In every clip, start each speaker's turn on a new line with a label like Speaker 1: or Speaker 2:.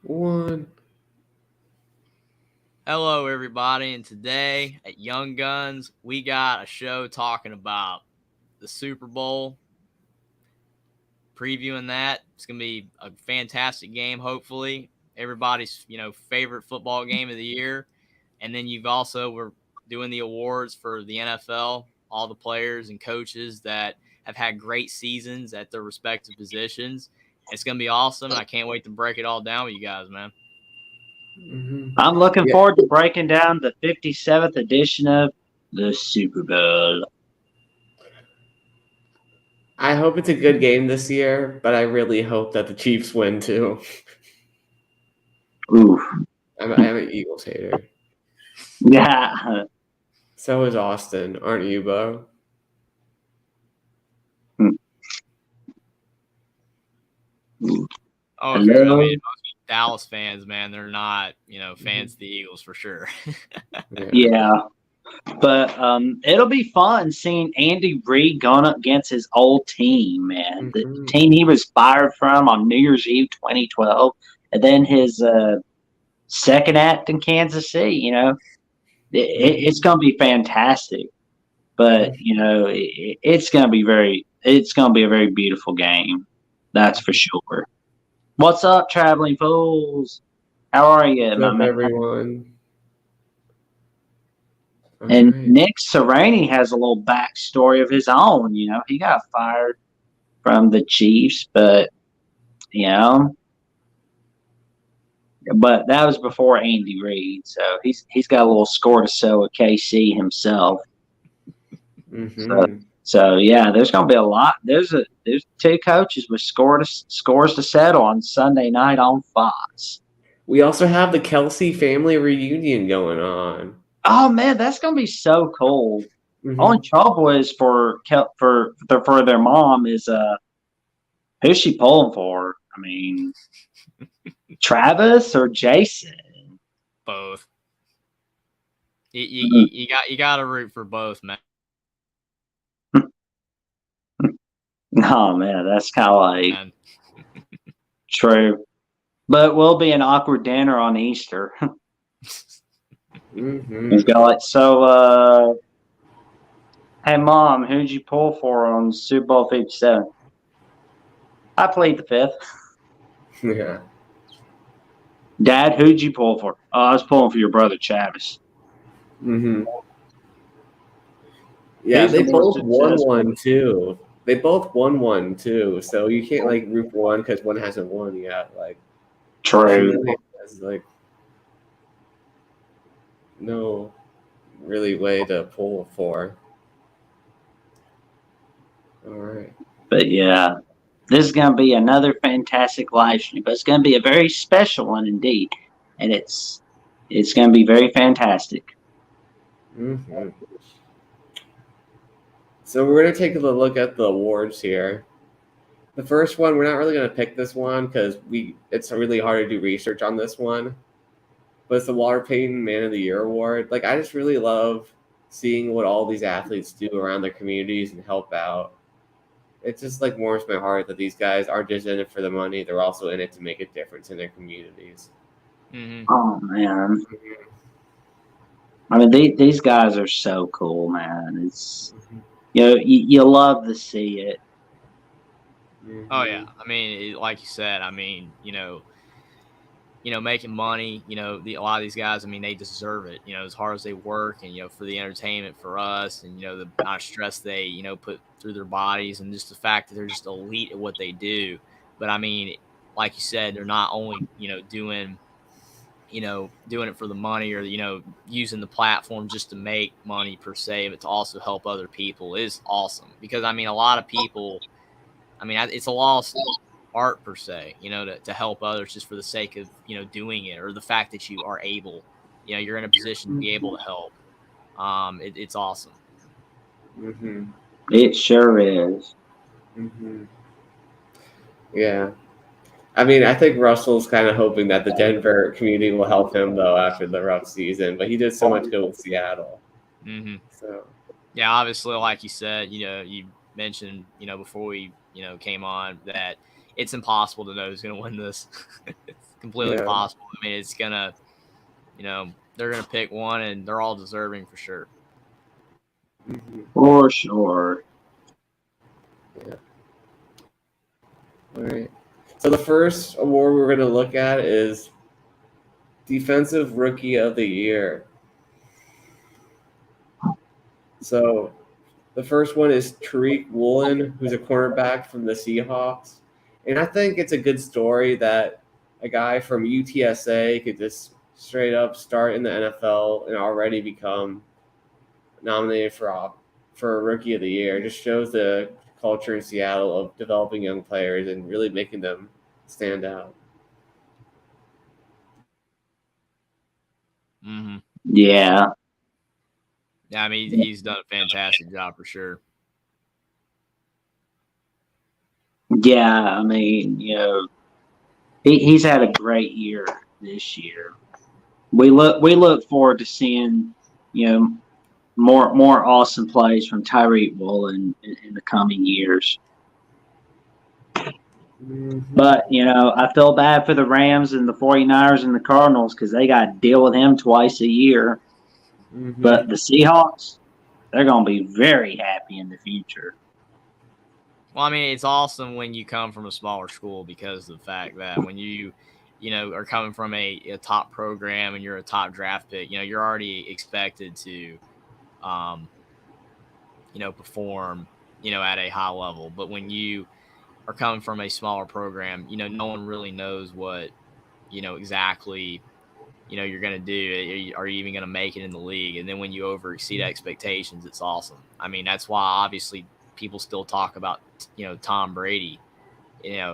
Speaker 1: One.
Speaker 2: Hello, everybody, and today at Young Guns, we got a show talking about the Super Bowl, previewing that. It's going to be a fantastic game, hopefully. Everybody's, favorite football game of the year. And then we're doing the awards for the NFL, all the players and coaches that have had great seasons at their respective positions. It's going to be awesome, and I can't wait to break it all down with you guys, man.
Speaker 3: I'm looking
Speaker 1: Yeah.
Speaker 3: forward to breaking down the 57th edition of the Super Bowl.
Speaker 1: I hope it's a good game this year, but I really hope that the Chiefs win too.
Speaker 3: Oof.
Speaker 1: I'm an Eagles hater.
Speaker 3: Yeah.
Speaker 1: So is Austin, aren't you, Bo?
Speaker 2: Oh,
Speaker 3: Hello?
Speaker 2: most Dallas fans, man, they're not, fans of the Eagles for sure.
Speaker 3: Yeah. But it'll be fun seeing Andy Reid going up against his old team, man. The
Speaker 1: Mhm.
Speaker 3: team he was fired from on New Year's Eve 2012. And then his second act in Kansas City, it's going to be fantastic. But, it's going to be a very beautiful game. That's for sure. What's up, traveling fools? How are you,
Speaker 1: What's
Speaker 3: my
Speaker 1: up,
Speaker 3: man?
Speaker 1: everyone?
Speaker 3: And
Speaker 1: Alright.
Speaker 3: Nick Sirianni has a little backstory of his own. He got fired from the Chiefs, but but that was before Andy Reid, so he's got a little score to sell with KC himself.
Speaker 1: Mhm.
Speaker 3: So yeah, there's gonna be a lot. There's two coaches with scores to settle on Sunday night on Fox.
Speaker 1: We also have the Kelsey family reunion going on.
Speaker 3: Oh man, that's gonna be so cool. Only
Speaker 1: Mhm.
Speaker 3: trouble is for their mom is who's she pulling for? I mean, Travis or Jason?
Speaker 2: Both. You got to root for both, man.
Speaker 3: No man, that's kind of like
Speaker 2: And
Speaker 3: true. But will be an awkward dinner on Easter. He's got like hey mom, who'd you pull for on Super Bowl 57? I played the fifth.
Speaker 1: Yeah.
Speaker 3: Dad, who'd you pull for? Oh, I was pulling for your brother Travis.
Speaker 1: Mhm. Yeah,
Speaker 3: Who's
Speaker 1: they
Speaker 3: the more
Speaker 1: both won
Speaker 3: successful?
Speaker 1: one too. They both won one too, so you can't like root for one because one hasn't won yet. Like, she
Speaker 3: True.
Speaker 1: really has like no really way to pull for. All right.
Speaker 3: But yeah, this is going to be another fantastic live stream, but it's going to be a very special one indeed, and it's going to be very fantastic.
Speaker 1: Mm-hmm. So we're gonna take a look at the awards here. The first one, we're not really gonna pick this one because it's really hard to do research on this one. But it's the Walter Payton Man of the Year award. Like, I just really love seeing what all these athletes do around their communities and help out. It just like warms my heart that these guys aren't just in it for the money; they're also in it to make a difference in their communities.
Speaker 3: Oh man, I mean these guys are so cool, man. It's you love to see it.
Speaker 2: oh yeah, I mean, like you said, I mean, making money, a lot of these guys, I mean, they deserve it, as hard as they work and, for the entertainment for us and, the amount of stress they, put through their bodies and just the fact that they're just elite at what they do. But I mean, like you said, they're not only, doing it for the money or, using the platform just to make money per se, but to also help other people is awesome. Because I mean, a lot of people, I mean, it's a lost art per se, to help others just for the sake of, doing it or the fact that you are able, you're in a position to be able to help. It's awesome.
Speaker 1: Mm-hmm.
Speaker 3: It sure is.
Speaker 1: Mm-hmm. Yeah. I mean, I think Russell's kind of hoping that the Denver community will help him though after the rough season, but he did so much good with Seattle.
Speaker 2: Mm-hmm.
Speaker 1: So
Speaker 2: Yeah, obviously, like you said, you mentioned, before we, came on that it's impossible to know who's going to win this. completely
Speaker 1: Yeah.
Speaker 2: possible. I mean, it's gonna, they're gonna pick one, and they're all deserving for sure.
Speaker 1: Mhm.
Speaker 3: For sure.
Speaker 1: All right. So the first award we're going to look at is Defensive Rookie of the Year. So the first one is Tariq Woolen, who's a cornerback from the Seahawks. And I think it's a good story that a guy from UTSA could just straight up start in the NFL and already become nominated for Rookie of the Year. It just shows the culture in Seattle of developing young players and really making them stand out.
Speaker 2: Mm-hmm.
Speaker 3: Yeah.
Speaker 2: Yeah, I mean, he's done a fantastic job for sure.
Speaker 3: Yeah, I mean, he's had a great year this year. We look forward to seeing, more awesome plays from Tyreek Woolen in the coming years.
Speaker 1: Mhm.
Speaker 3: But, I feel bad for the Rams and the 49ers and the Cardinals because they got to deal with him twice a year.
Speaker 1: Mhm.
Speaker 3: But the Seahawks, they're going to be very happy in the future.
Speaker 2: Well, I mean, it's awesome when you come from a smaller school because of the fact that when you are coming from a top program and you're a top draft pick, you're already expected to, perform, at a high level. But when you are coming from a smaller program, no one really knows what, exactly, you're going to do. Are you even going to make it in the league? And then when you over exceed expectations, it's awesome. I mean, that's why obviously people still talk about, Tom Brady,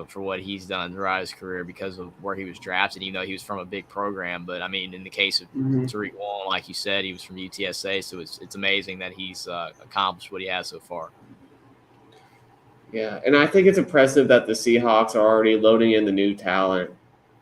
Speaker 2: for what he's done throughout his career because of where he was drafted, even though he was from a big program. But I mean, in the case of
Speaker 1: Mhm.
Speaker 2: Tariq Woolen, like you said, he was from UTSA, so it's amazing that he's accomplished what he has so far.
Speaker 1: Yeah, and I think it's impressive that the Seahawks are already loading in the new talent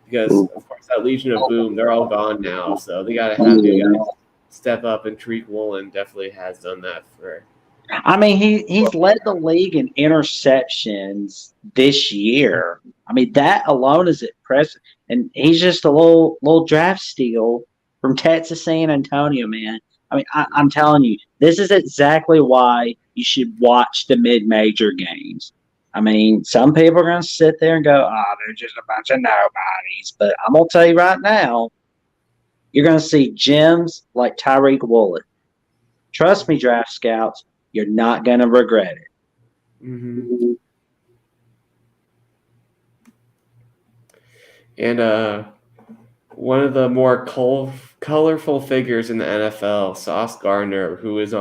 Speaker 1: because, of course, that Legion of Boom, they're all gone now, so they got to have new guys step up, and Tariq Woolen definitely has done that for.
Speaker 3: I mean, he's led the league in interceptions this year. I mean, that alone is impressive. And he's just a little draft steal from Texas San Antonio, man. I mean, I'm telling you, this is exactly why you should watch the mid-major games. I mean, some people are going to sit there and go, "Oh, they're just a bunch of nobodies." But I'm going to tell you right now, you're going to see gems like Tyreek Woolen. Trust me, draft scouts, you're not going to regret it.
Speaker 1: Mm-hmm. And one of the more colorful figures in the NFL, Sauce Gardner, who is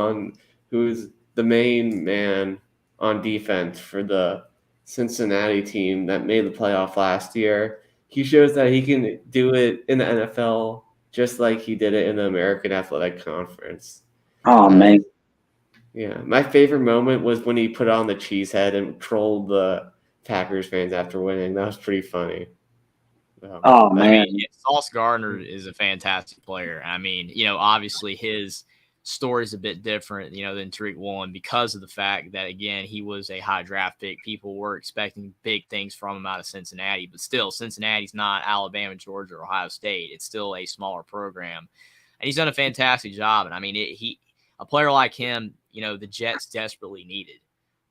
Speaker 1: the main man on defense for the Cincinnati team that made the playoff last year. He shows that he can do it in the NFL just like he did it in the American Athletic Conference.
Speaker 3: Oh, man.
Speaker 1: Yeah, my favorite moment was when he put on the cheese head and trolled the Packers fans after winning. That was pretty funny.
Speaker 3: Oh,
Speaker 2: I
Speaker 3: man.
Speaker 2: mean, Sauce Gardner is a fantastic player. I mean, obviously his story is a bit different, than Tariq Woolen because of the fact that, again, he was a high draft pick. People were expecting big things from him out of Cincinnati, but still, Cincinnati's not Alabama, Georgia, or Ohio State. It's still a smaller program, and he's done a fantastic job. And I mean, a player like him, the Jets desperately needed.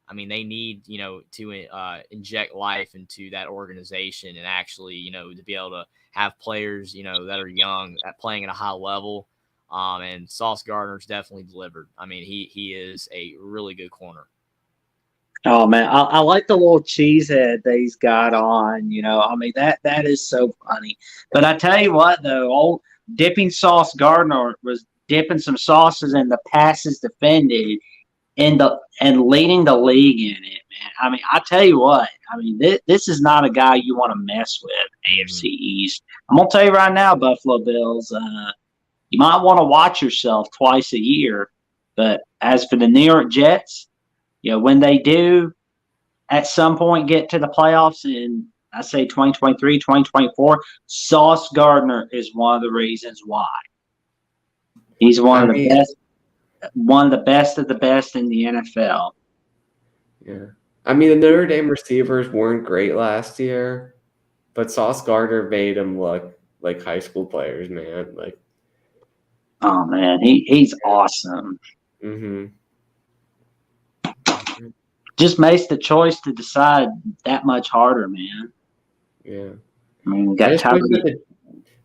Speaker 2: I mean, they need, to inject life into that organization and actually, to be able to have players, that are young at playing at a high level. And Sauce Gardner's definitely delivered. I mean, he is a really good corner.
Speaker 3: Oh, man. I like the little cheese head that he's got on, I mean, that is so funny. But I tell you what, though, old dipping Sauce Gardner was dipping some sauces in the passes defended and leading the league in it, man. I mean, I tell you what. I mean, this is not a guy you want to mess with. AFC East. I'm gonna tell you right now, Buffalo Bills. You might want to watch yourself twice a year. But as for the New York Jets, when they do at some point get to the playoffs in, I say 2023, 2024, Sauce Gardner is one of the reasons why. He's one of the best of the best in the NFL.
Speaker 1: Yeah. I mean, the Notre Dame receivers weren't great last year, But Sauce Gardner made him look like high school players, man. Like,
Speaker 3: Oh man, he's awesome.
Speaker 1: mm-hmm.
Speaker 3: Just makes the choice to decide that much harder, man.
Speaker 1: Yeah.
Speaker 3: I mean, we
Speaker 1: I
Speaker 3: got
Speaker 1: just wish
Speaker 3: Tyreek.
Speaker 1: that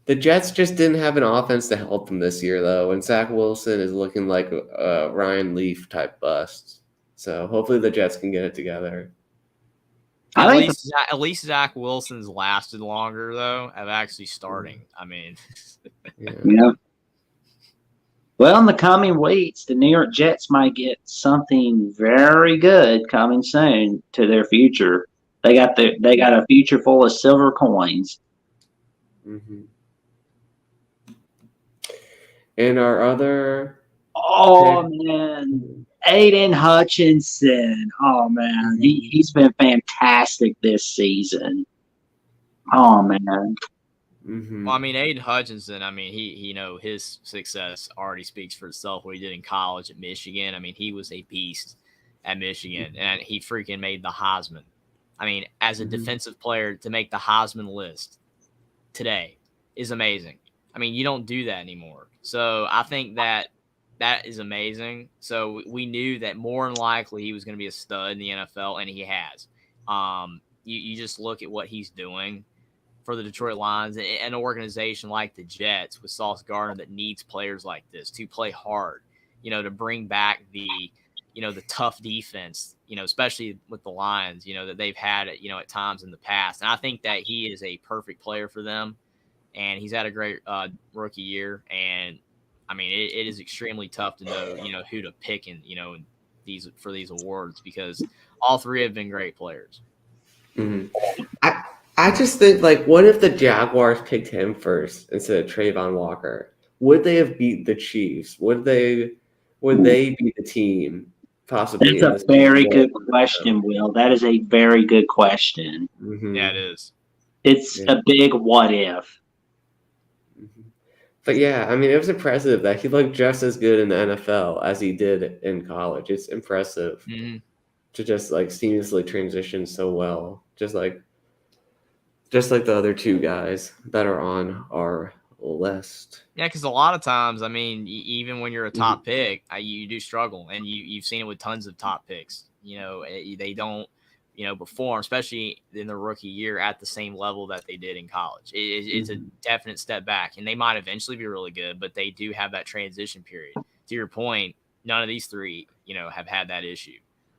Speaker 1: the Jets just didn't have an offense to help them this year, though. And Zach Wilson is looking like a Ryan Leaf type bust. So hopefully the Jets can get it together.
Speaker 3: I think
Speaker 2: At least Zach Wilson's lasted longer though of actually starting. I mean,
Speaker 3: yeah. Well, in the coming weeks, the New York Jets might get something very good coming soon to their future. They got a future full of silver coins.
Speaker 1: Mm-hmm. And our other
Speaker 3: man, Aiden Hutchinson. Oh man, he's been fantastic this season. Oh man.
Speaker 1: Mm-hmm.
Speaker 2: well, I mean, Aiden Hutchinson. I mean, he his success already speaks for itself. What he did in college at Michigan. I mean, he was a beast at Michigan, and he freaking made the Heisman. I mean, as a defensive player to make the Heisman list today is amazing. I mean, you don't do that anymore. So I think that is amazing. So we knew that more than likely he was going to be a stud in the NFL, and he has. You just look at what he's doing for the Detroit Lions, and an organization like the Jets with Sauce Gardner that needs players like this to play hard, to bring back the tough defense, especially with the Lions, that they've had, at times in the past. And I think that he is a perfect player for them, and he's had a great rookie year. And I mean, it is extremely tough to know, who to pick in these awards, because all three have been great players.
Speaker 1: Mm-hmm. I just think, like, what if the Jaguars picked him first instead of Trayvon Walker? Would they have beat the Chiefs? Would they be the team possibly?
Speaker 3: That's a very good question, Will. That is a very good question.
Speaker 1: Mm-hmm.
Speaker 2: Yeah, it is.
Speaker 3: It's a big what if.
Speaker 1: Mm-hmm. But yeah, I mean, it was impressive that he looked just as good in the NFL as he did in college. It's impressive to just like seamlessly transition so well, just like the other two guys that are on our list.
Speaker 2: Yeah, because a lot of times, I mean, even when you're a top pick, you do struggle, and you've seen it with tons of top picks. They don't, perform, especially in their rookie year, at the same level that they did in college. It's a definite step back, and they might eventually be really good, but they do have that transition period. To your point, none of these three, have had that issue.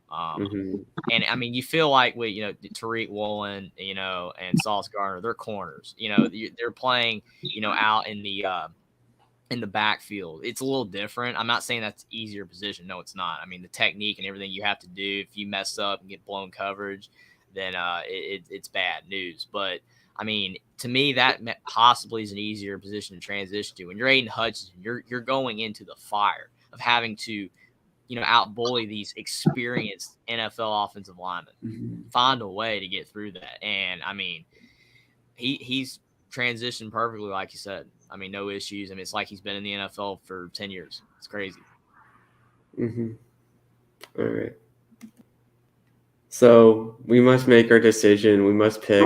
Speaker 2: And I mean, you feel like with Tariq Woolen, and Sauce Gardner, they're corners. They're playing, out in the backfield. It's a little different. I'm not saying that's an easier position. No, it's not. I mean, the technique and everything you have to do, if you mess up and get blown coverage, then it's bad news. But I mean, to me, that possibly is an easier position to transition to. When you're Aiden Hutchinson, you're going into the fire of having to out-bully these experienced NFL offensive linemen. Find a way to get through that. And, I mean, he's transitioned perfectly, like you said. I mean, no issues. I mean, it's like he's been in the NFL for 10 years. It's crazy.
Speaker 1: All right. So we must make our decision. We must pick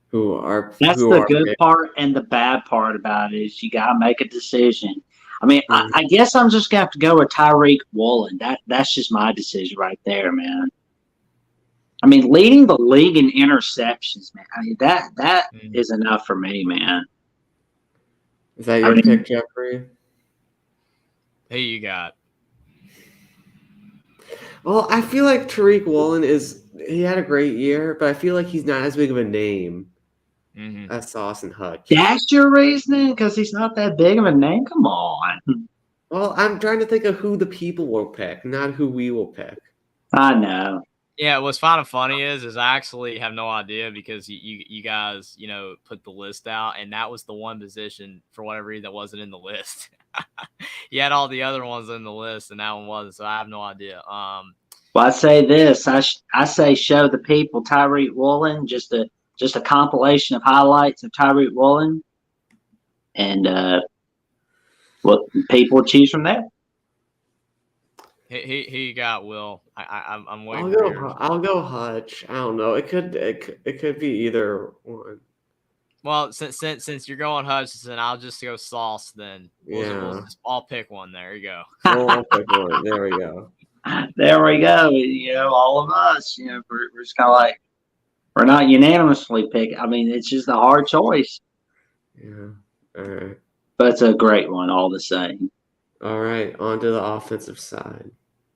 Speaker 1: who our
Speaker 3: That's the good part, and the bad part about it is you got to make a decision. I mean, I guess I'm just going to have to go with Tariq Woolen. That's just my decision right there, man. I mean, leading the league in interceptions, man. I mean, that is enough for me, man.
Speaker 1: Is that your pick, Jeffrey?
Speaker 2: Who you got?
Speaker 1: Well, I feel like Tariq Woolen he had a great year, but I feel like he's not as big of a name as Sauce and Hutch.
Speaker 3: That's your reasoning? Because he's not that big of a name? Come on.
Speaker 1: Well, I'm trying to think of who the people will pick, not who we will pick.
Speaker 3: I know.
Speaker 2: Yeah, what's kind of funny is I actually have no idea, because you guys, put the list out, and that was the one position for whatever reason that wasn't in the list. You had all the other ones in the list, and that one wasn't, so I have no idea.
Speaker 3: Well, I say this. I say show the people Tariq Woolen, just a compilation of highlights of Tariq Woolen, and what people choose from there.
Speaker 2: Who you got, Will? I'm waiting
Speaker 1: I'll
Speaker 2: for
Speaker 1: go.
Speaker 2: yours.
Speaker 1: I'll go Hutch. I don't know. It could be either one.
Speaker 2: Well, since you're going Hutchinson, I'll just go Sauce then.
Speaker 1: Yeah.
Speaker 2: I'll pick one. There you go.
Speaker 1: I'll pick one. There we go.
Speaker 3: There we go. All of us, we're just kind of like, we're not unanimously pick. I mean, it's just a hard choice,
Speaker 1: Yeah. All right.
Speaker 3: but it's a great one all the same.
Speaker 1: All right. On to the offensive side.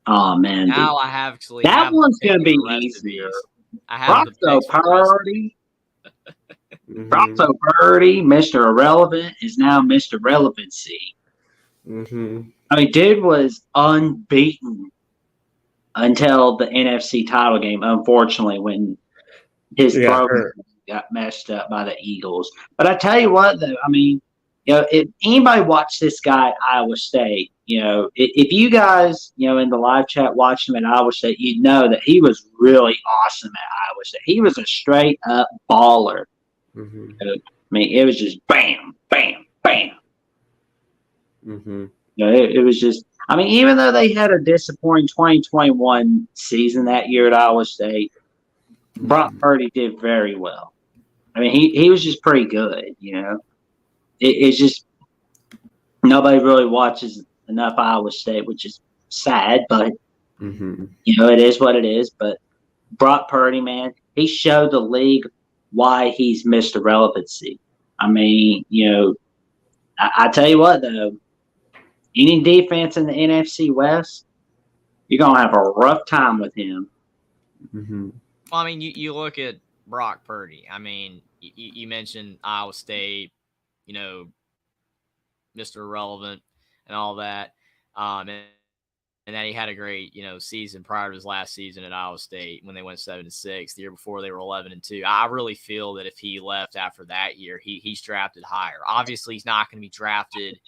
Speaker 3: Oh man,
Speaker 2: Now I have actually
Speaker 3: that
Speaker 2: have the
Speaker 3: one's
Speaker 2: pick
Speaker 3: gonna
Speaker 2: of
Speaker 3: be
Speaker 2: the rest of
Speaker 3: easier.
Speaker 2: these. I have the
Speaker 3: Broxo
Speaker 2: picks for the rest of
Speaker 3: Purdy,
Speaker 1: Mhm.
Speaker 3: Broxo Purdy, Mr. Irrelevant is now Mr. Relevancy.
Speaker 1: Mhm.
Speaker 3: I mean, dude was unbeaten until the NFC title game. Unfortunately, when his
Speaker 1: Yeah,
Speaker 3: throw
Speaker 1: hurt.
Speaker 3: got messed up by the Eagles. But I tell you what, though, I mean, if anybody watched this guy at Iowa State, if you guys, in the live chat watched him at Iowa State, you'd know that he was really awesome at Iowa State. He was a straight up baller.
Speaker 1: Mhm.
Speaker 3: I mean, it was just bam, bam, bam.
Speaker 1: Mhm.
Speaker 3: It was just, I mean, even though they had a disappointing 2021 season that year at Iowa State, Brock Purdy did very well. I mean, he was just pretty good, It's just nobody really watches enough Iowa State, which is sad, but
Speaker 1: Mhm.
Speaker 3: it is what it is. But Brock Purdy, man, he showed the league why he's Mr. Relevancy. I mean, I tell you what though, any defense in the NFC West, you're gonna have a rough time with him.
Speaker 1: Mhm.
Speaker 2: Well, I mean, you look at Brock Purdy. I mean, you mentioned Iowa State, Mr. Irrelevant and all that. And then he had a great, season prior to his last season at Iowa State when they went 7-6. The year before they were 11-2. I really feel that if he left after that year, he's drafted higher. Obviously, he's not going to be drafted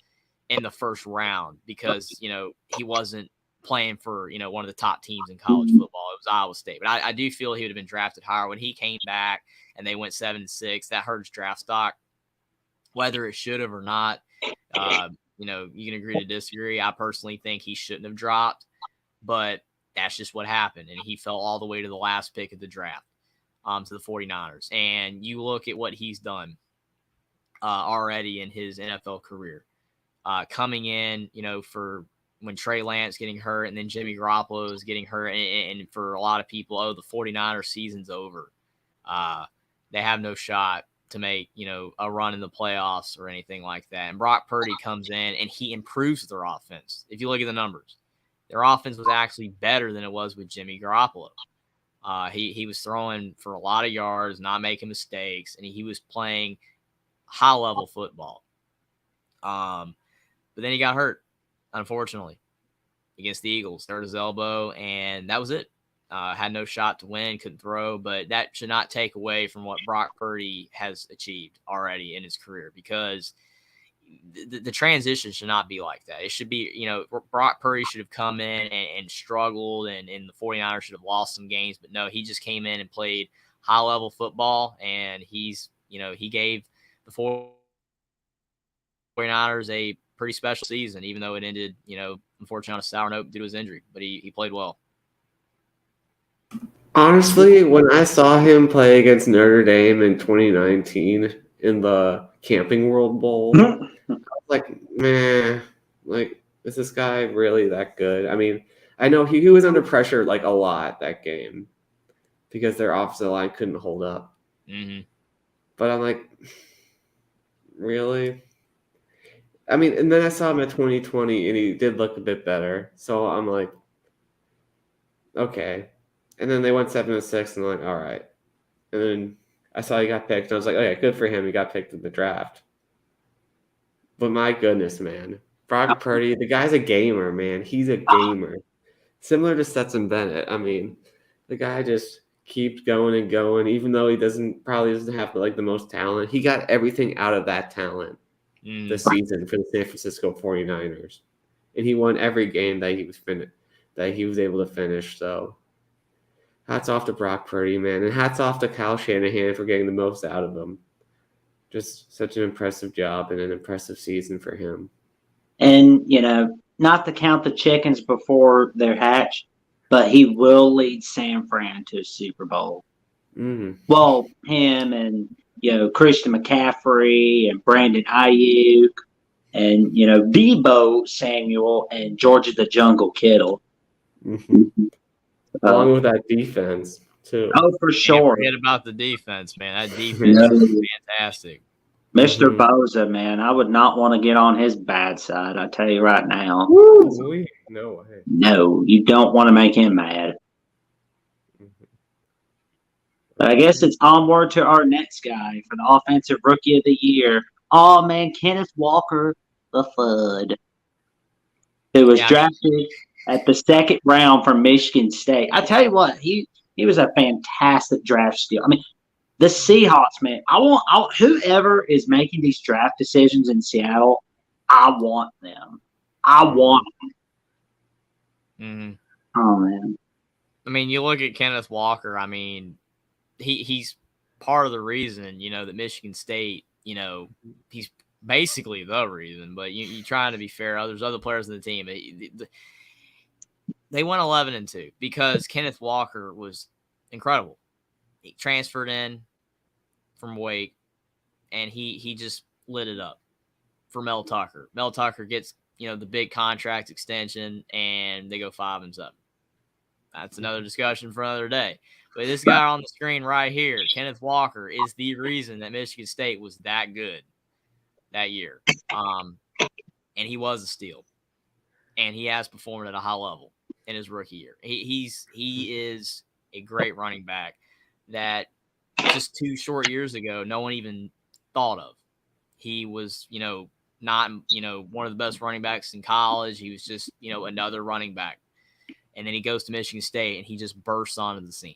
Speaker 2: in the first round because he wasn't playing for one of the top teams in college football. It was Iowa State, but I do feel he would have been drafted higher when he came back and they went 7-6. That hurt his draft stock, whether it should have or not. You can agree to disagree. I personally think he shouldn't have dropped, but that's just what happened. And he fell all the way to the last pick of the draft, to the 49ers. And you look at what he's done already in his NFL career, coming in, for when Trey Lance getting hurt and then Jimmy Garoppolo is getting hurt. And for a lot of people, the 49ers season's over. They have no shot to make, a run in the playoffs or anything like that. And Brock Purdy comes in and he improves their offense. If you look at the numbers, their offense was actually better than it was with Jimmy Garoppolo. He was throwing for a lot of yards, not making mistakes, and he was playing high-level football. But then he got hurt, unfortunately, against the Eagles. Hurt his elbow, and that was it. Had no shot to win, couldn't throw, but that should not take away from what Brock Purdy has achieved already in his career, because the transition should not be like that. It should be, Brock Purdy should have come in and struggled, and the 49ers should have lost some games, but no, he just came in and played high-level football, and he gave the 49ers a pretty special season, even though it ended, unfortunately on a sour note due to his injury, but he played well.
Speaker 1: Honestly, when I saw him play against Notre Dame in 2019 in the Camping World Bowl, I was like, man, like, is this guy really that good? I mean, I know he was under pressure like a lot that game because their offensive line couldn't hold up.
Speaker 2: Mm-hmm.
Speaker 1: But I'm like, really? I mean, and then I saw him at 2020 and he did look a bit better. So I'm like, okay. And then they went 7-6, and I'm like, all right. And then I saw he got picked, and I was like, okay, good for him. He got picked in the draft. But my goodness, man. Brock Purdy, the guy's a gamer, man. He's a gamer. Similar to Stetson Bennett. I mean, the guy just keeps going and going, even though he probably doesn't have the most talent. He got everything out of that talent this season for the San Francisco 49ers. And he won every game that he was able to finish, so hats off to Brock Purdy, man. And hats off to Kyle Shanahan for getting the most out of him. Just such an impressive job and an impressive season for him.
Speaker 3: And, not to count the chickens before they're hatched, but he will lead San Fran to a Super Bowl.
Speaker 1: Mm.
Speaker 3: Well, him and Christian McCaffrey and Brandon Ayuk and Debo Samuel and Georgia the Jungle Kittle.
Speaker 1: Mm-hmm. Along with that defense too.
Speaker 3: Oh, for sure.
Speaker 2: Can't forget about the defense, man. That defense is fantastic.
Speaker 3: Mr. Bosa, man, I would not want to get on his bad side. I tell you right now.
Speaker 1: Woo! No way.
Speaker 3: No, you don't want to make him mad. But I guess it's onward to our next guy for the Offensive Rookie of the Year. Oh, man, Kenneth Walker, the Fud, who was drafted at the second round from Michigan State. I tell you what, he was a fantastic draft steal. I mean, the Seahawks, man, I want whoever is making these draft decisions in Seattle, I want them. I want them.
Speaker 2: Mm-hmm.
Speaker 3: Oh, man.
Speaker 2: I mean, you look at Kenneth Walker, I mean, he's part of the reason, that Michigan State, he's basically the reason, but you trying to be fair. There's other players in the team. They went 11-2 because Kenneth Walker was incredible. He transferred in from Wake, and he just lit it up for Mel Tucker. Mel Tucker gets, the big contract extension, and they go 5-7. That's another discussion for another day. But this guy on the screen right here, Kenneth Walker, is the reason that Michigan State was that good that year. And he was a steal. And he has performed at a high level in his rookie year. He is a great running back that just 2 short years ago, no one even thought of. He was, not, one of the best running backs in college. He was just, another running back. And then he goes to Michigan State and he just bursts onto the scene.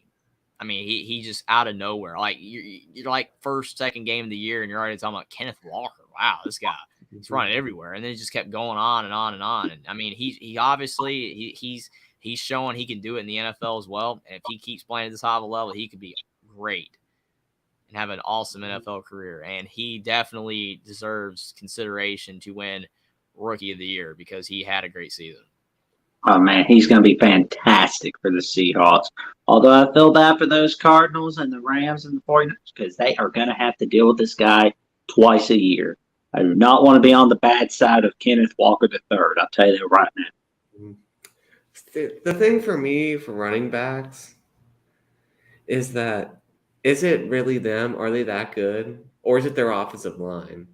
Speaker 2: I mean, he just out of nowhere. Like you're like first, second game of the year, and you're already talking about Kenneth Walker. Wow, this guy, he's running everywhere. And then he just kept going on and on and on. And I mean, he obviously he's showing he can do it in the NFL as well. And if he keeps playing at this high of a level, he could be great and have an awesome NFL career. And he definitely deserves consideration to win Rookie of the Year because he had a great season.
Speaker 3: Oh, man, he's going to be fantastic for the Seahawks. Although I feel bad for those Cardinals and the Rams and the 49ers because they are going to have to deal with this guy twice a year. I do not want to be on the bad side of Kenneth Walker III. I'll tell you that right now.
Speaker 1: The thing for me for running backs is that is it really them? Are they that good? Or is it their offensive line?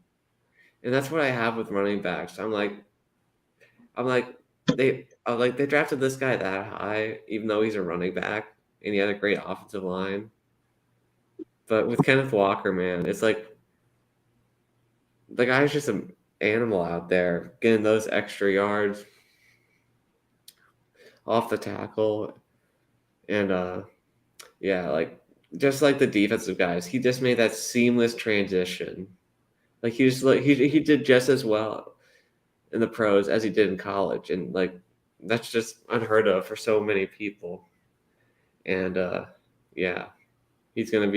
Speaker 1: And that's what I have with running backs. I'm like they drafted this guy that high, even though he's a running back and he had a great offensive line. But with Kenneth Walker, man, it's like the guy's just an animal out there getting those extra yards off the tackle. And just like the defensive guys, he just made that seamless transition. Like he did just as well in the pros as he did in college, and like that's just unheard of for so many people. And he's their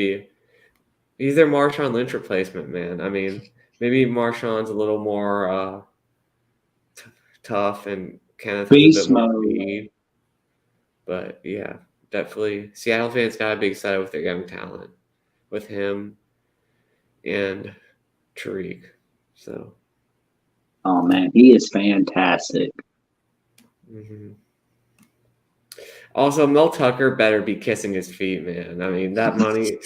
Speaker 1: Marshawn Lynch replacement, man. I mean, maybe Marshawn's a little more tough and Kenneth is a bit more speed. But yeah, definitely Seattle fans gotta be excited with their young talent with him and Tariq. So
Speaker 3: oh, man, he is fantastic.
Speaker 1: Mm-hmm. Also, Mel Tucker better be kissing his feet, man. I mean, that money.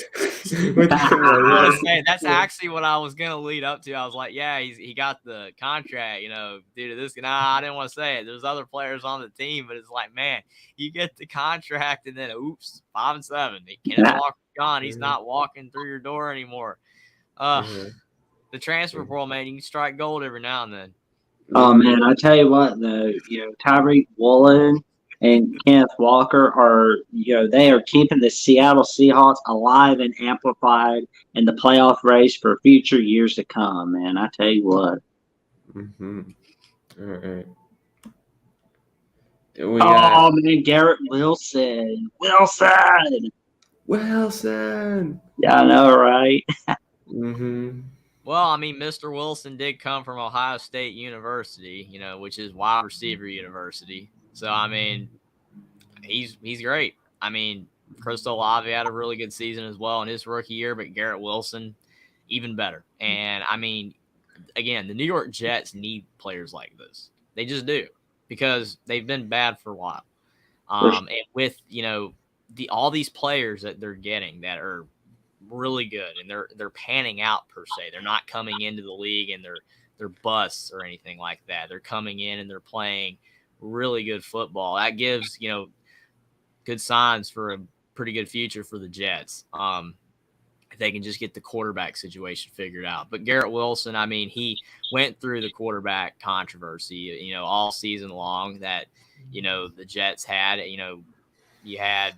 Speaker 2: I want to say that's actually what I was gonna lead up to. I was like, yeah, he got the contract, due to this. Nah, I didn't want to say it. There's other players on the team, but it's like, man, you get the contract and then oops, 5-7. Kenneth Walker's gone. He's not walking through your door anymore. The transfer portal, man, you can strike gold every now and then.
Speaker 3: Oh, man, I tell you what, though, Tyreek Woolen and Kenneth Walker are, they are keeping the Seattle Seahawks alive and amplified in the playoff race for future years to come, man. I tell you what.
Speaker 1: Mm-hmm. All right.
Speaker 3: Man, Garrett Wilson.
Speaker 1: Wilson.
Speaker 3: Yeah, I know, right?
Speaker 1: Mm-hmm.
Speaker 2: Well, I mean, Mr. Wilson did come from Ohio State University, which is wide receiver university. So I mean, he's great. I mean, Chris Olave had a really good season as well in his rookie year, but Garrett Wilson even better. And I mean, again, the New York Jets need players like this. They just do because they've been bad for a while. And with all these players that they're getting that are really good and they're panning out per se. They're not coming into the league and they're busts or anything like that. They're coming in and they're playing really good football. That gives good signs for a pretty good future for the Jets. If they can just get the quarterback situation figured out. But Garrett Wilson, I mean, he went through the quarterback controversy, all season long that, the Jets had. You had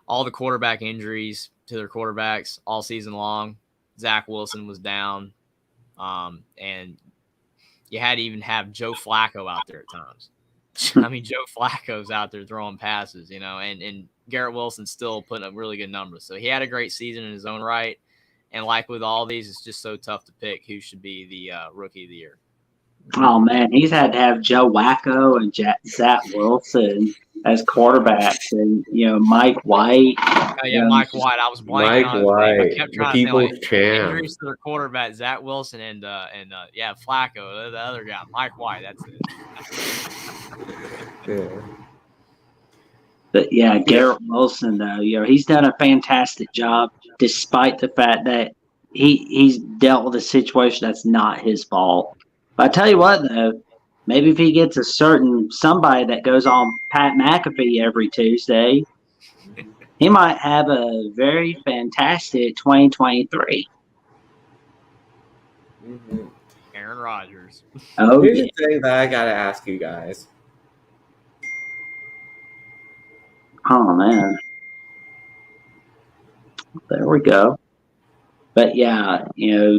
Speaker 2: all the quarterback injuries to their quarterbacks all season long. Zach Wilson was down. And you had to even have Joe Flacco out there at times. I mean, Joe Flacco's out there throwing passes, and Garrett Wilson's still putting up really good numbers. So he had a great season in his own right. And like with all these, it's just so tough to pick who should be the rookie of the year.
Speaker 3: Oh, man, he's had to have Joe Wacko and Zach Wilson as quarterbacks and, Mike White.
Speaker 2: Oh, yeah, Mike White. I was blanking on his name. I kept trying to say,
Speaker 1: champ.
Speaker 2: Injuries to their quarterback, Zach Wilson and Flacco, the other guy, Mike White. That's it.
Speaker 1: Yeah.
Speaker 3: But, yeah, Garrett Wilson, though, he's done a fantastic job despite the fact that he's dealt with a situation that's not his fault. But I tell you what, though, maybe if he gets somebody that goes on Pat McAfee every Tuesday, he might have a very fantastic 2023.
Speaker 1: Mm-hmm.
Speaker 2: Aaron Rodgers.
Speaker 3: Oh,
Speaker 1: Here's
Speaker 3: yeah.
Speaker 1: the thing that I gotta ask you guys.
Speaker 3: Oh, man. There we go. But, yeah,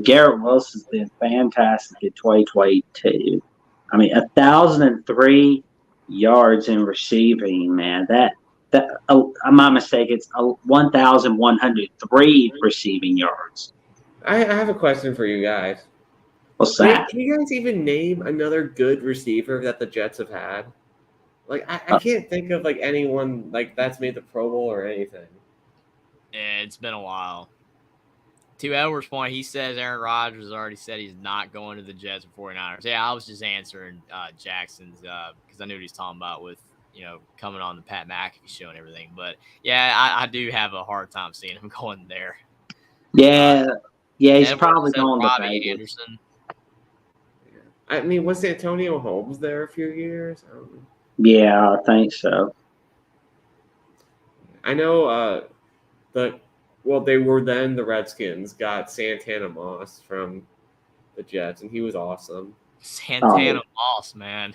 Speaker 3: Garrett Wilson's been fantastic in 2022. I mean, 1,003 yards in receiving, man. That I'm not mistaken, it's 1,103 receiving yards.
Speaker 1: I have a question for you guys.
Speaker 3: What's that?
Speaker 1: Can you guys even name another good receiver that the Jets have had? Like, I can't think of anyone that's made the Pro Bowl or anything.
Speaker 2: Yeah, it's been a while. To Edward's point, he says Aaron Rodgers already said he's not going to the Jets or 49ers. Yeah, I was just answering Jackson's because I knew what he's talking about with, coming on the Pat McAfee show and everything. But, yeah, I do have a hard time seeing him going there.
Speaker 3: Yeah, he's
Speaker 2: Edwards
Speaker 3: probably
Speaker 2: said
Speaker 3: going to
Speaker 2: Robbie
Speaker 3: Vegas.
Speaker 2: Anderson.
Speaker 1: I mean, was Antonio Holmes there a few years? I don't know.
Speaker 3: Yeah, I think so.
Speaker 1: I know they were then the Redskins got Santana Moss from the Jets, and he was awesome.
Speaker 2: Santana Moss, man.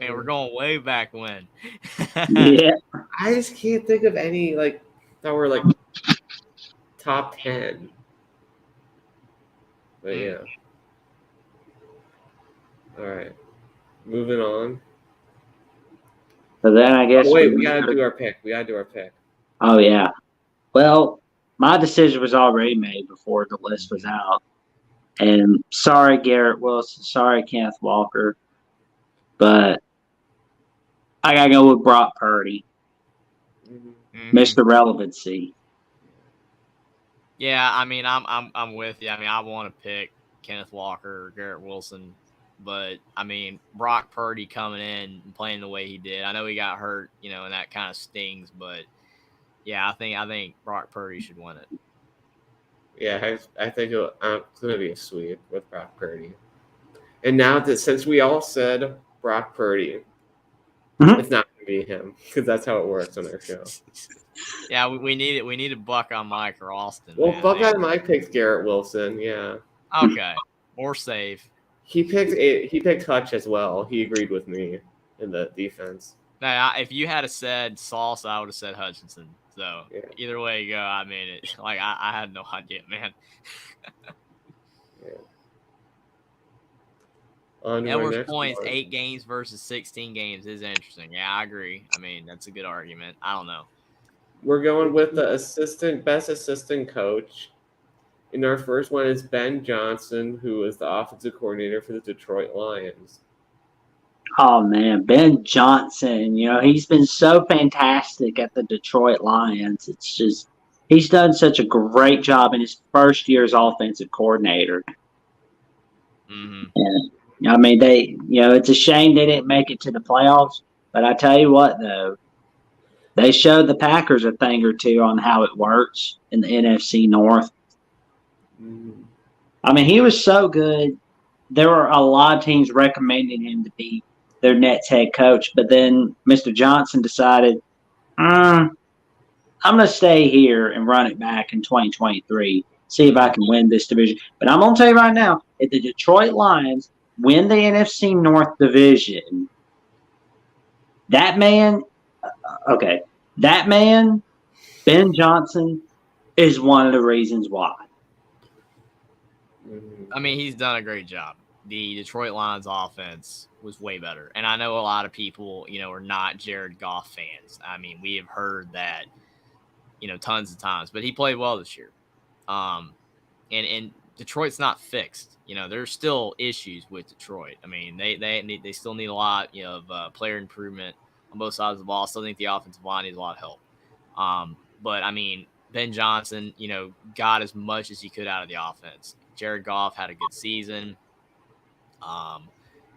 Speaker 2: Man, we're going way back when.
Speaker 3: Yeah.
Speaker 1: I just can't think of any that were top 10. But yeah. All right. Moving on.
Speaker 3: So then I guess
Speaker 1: we gotta do our pick.
Speaker 3: Oh, yeah. Well, my decision was already made before the list was out. And sorry, Garrett Wilson. Sorry, Kenneth Walker. But I got to go with Brock Purdy.
Speaker 2: Mm-hmm.
Speaker 3: Mr. Relevancy.
Speaker 2: Yeah, I mean, I'm with you. I mean, I want to pick Kenneth Walker or Garrett Wilson. But, I mean, Brock Purdy coming in and playing the way he did. I know he got hurt, and that kind of stings. But, yeah, I think Brock Purdy should win it.
Speaker 1: Yeah, I think it's going to be a sweep with Brock Purdy. And now that since we all said Brock Purdy, it's not going to be him because that's how it works on our show.
Speaker 2: Yeah, we need it. We need a buck on Mike or Austin.
Speaker 1: Well, buck on Mike picks Garrett Wilson. Yeah.
Speaker 2: Okay, more safe.
Speaker 1: He picked Hutch as well. He agreed with me in the defense.
Speaker 2: Now, if you had said Sauce, I would have said Hutchinson. So
Speaker 1: yeah.
Speaker 2: Either way you go, I mean, it. I had no idea, man.
Speaker 1: Yeah.
Speaker 2: Edwards points 8 games versus 16 games is interesting. Yeah, I agree. I mean, that's a good argument. I don't know.
Speaker 1: We're going with the best assistant coach And our first one is Ben Johnson, who is the offensive coordinator for the Detroit Lions.
Speaker 3: Oh man, Ben Johnson, he's been so fantastic at the Detroit Lions. It's just he's done such a great job in his first year as offensive coordinator.
Speaker 2: Mm-hmm.
Speaker 3: And I mean, it's a shame they didn't make it to the playoffs. But I tell you what, though, they showed the Packers a thing or two on how it works in the NFC North.
Speaker 1: Mm-hmm.
Speaker 3: I mean, he was so good. There were a lot of teams recommending him to be their Nets head coach, but then Mr. Johnson decided, I'm going to stay here and run it back in 2023, see if I can win this division. But I'm going to tell you right now, if the Detroit Lions win the NFC North division, that man, Ben Johnson, is one of the reasons why.
Speaker 2: I mean, he's done a great job. The Detroit Lions offense was way better. And I know a lot of people, are not Jared Goff fans. I mean, we have heard that, tons of times, but he played well this year. And Detroit's not fixed. There's still issues with Detroit. I mean, they still need a lot, of player improvement on both sides of the ball. I still think the offensive line needs a lot of help. But I mean, Ben Johnson, got as much as he could out of the offense. Jared Goff had a good season.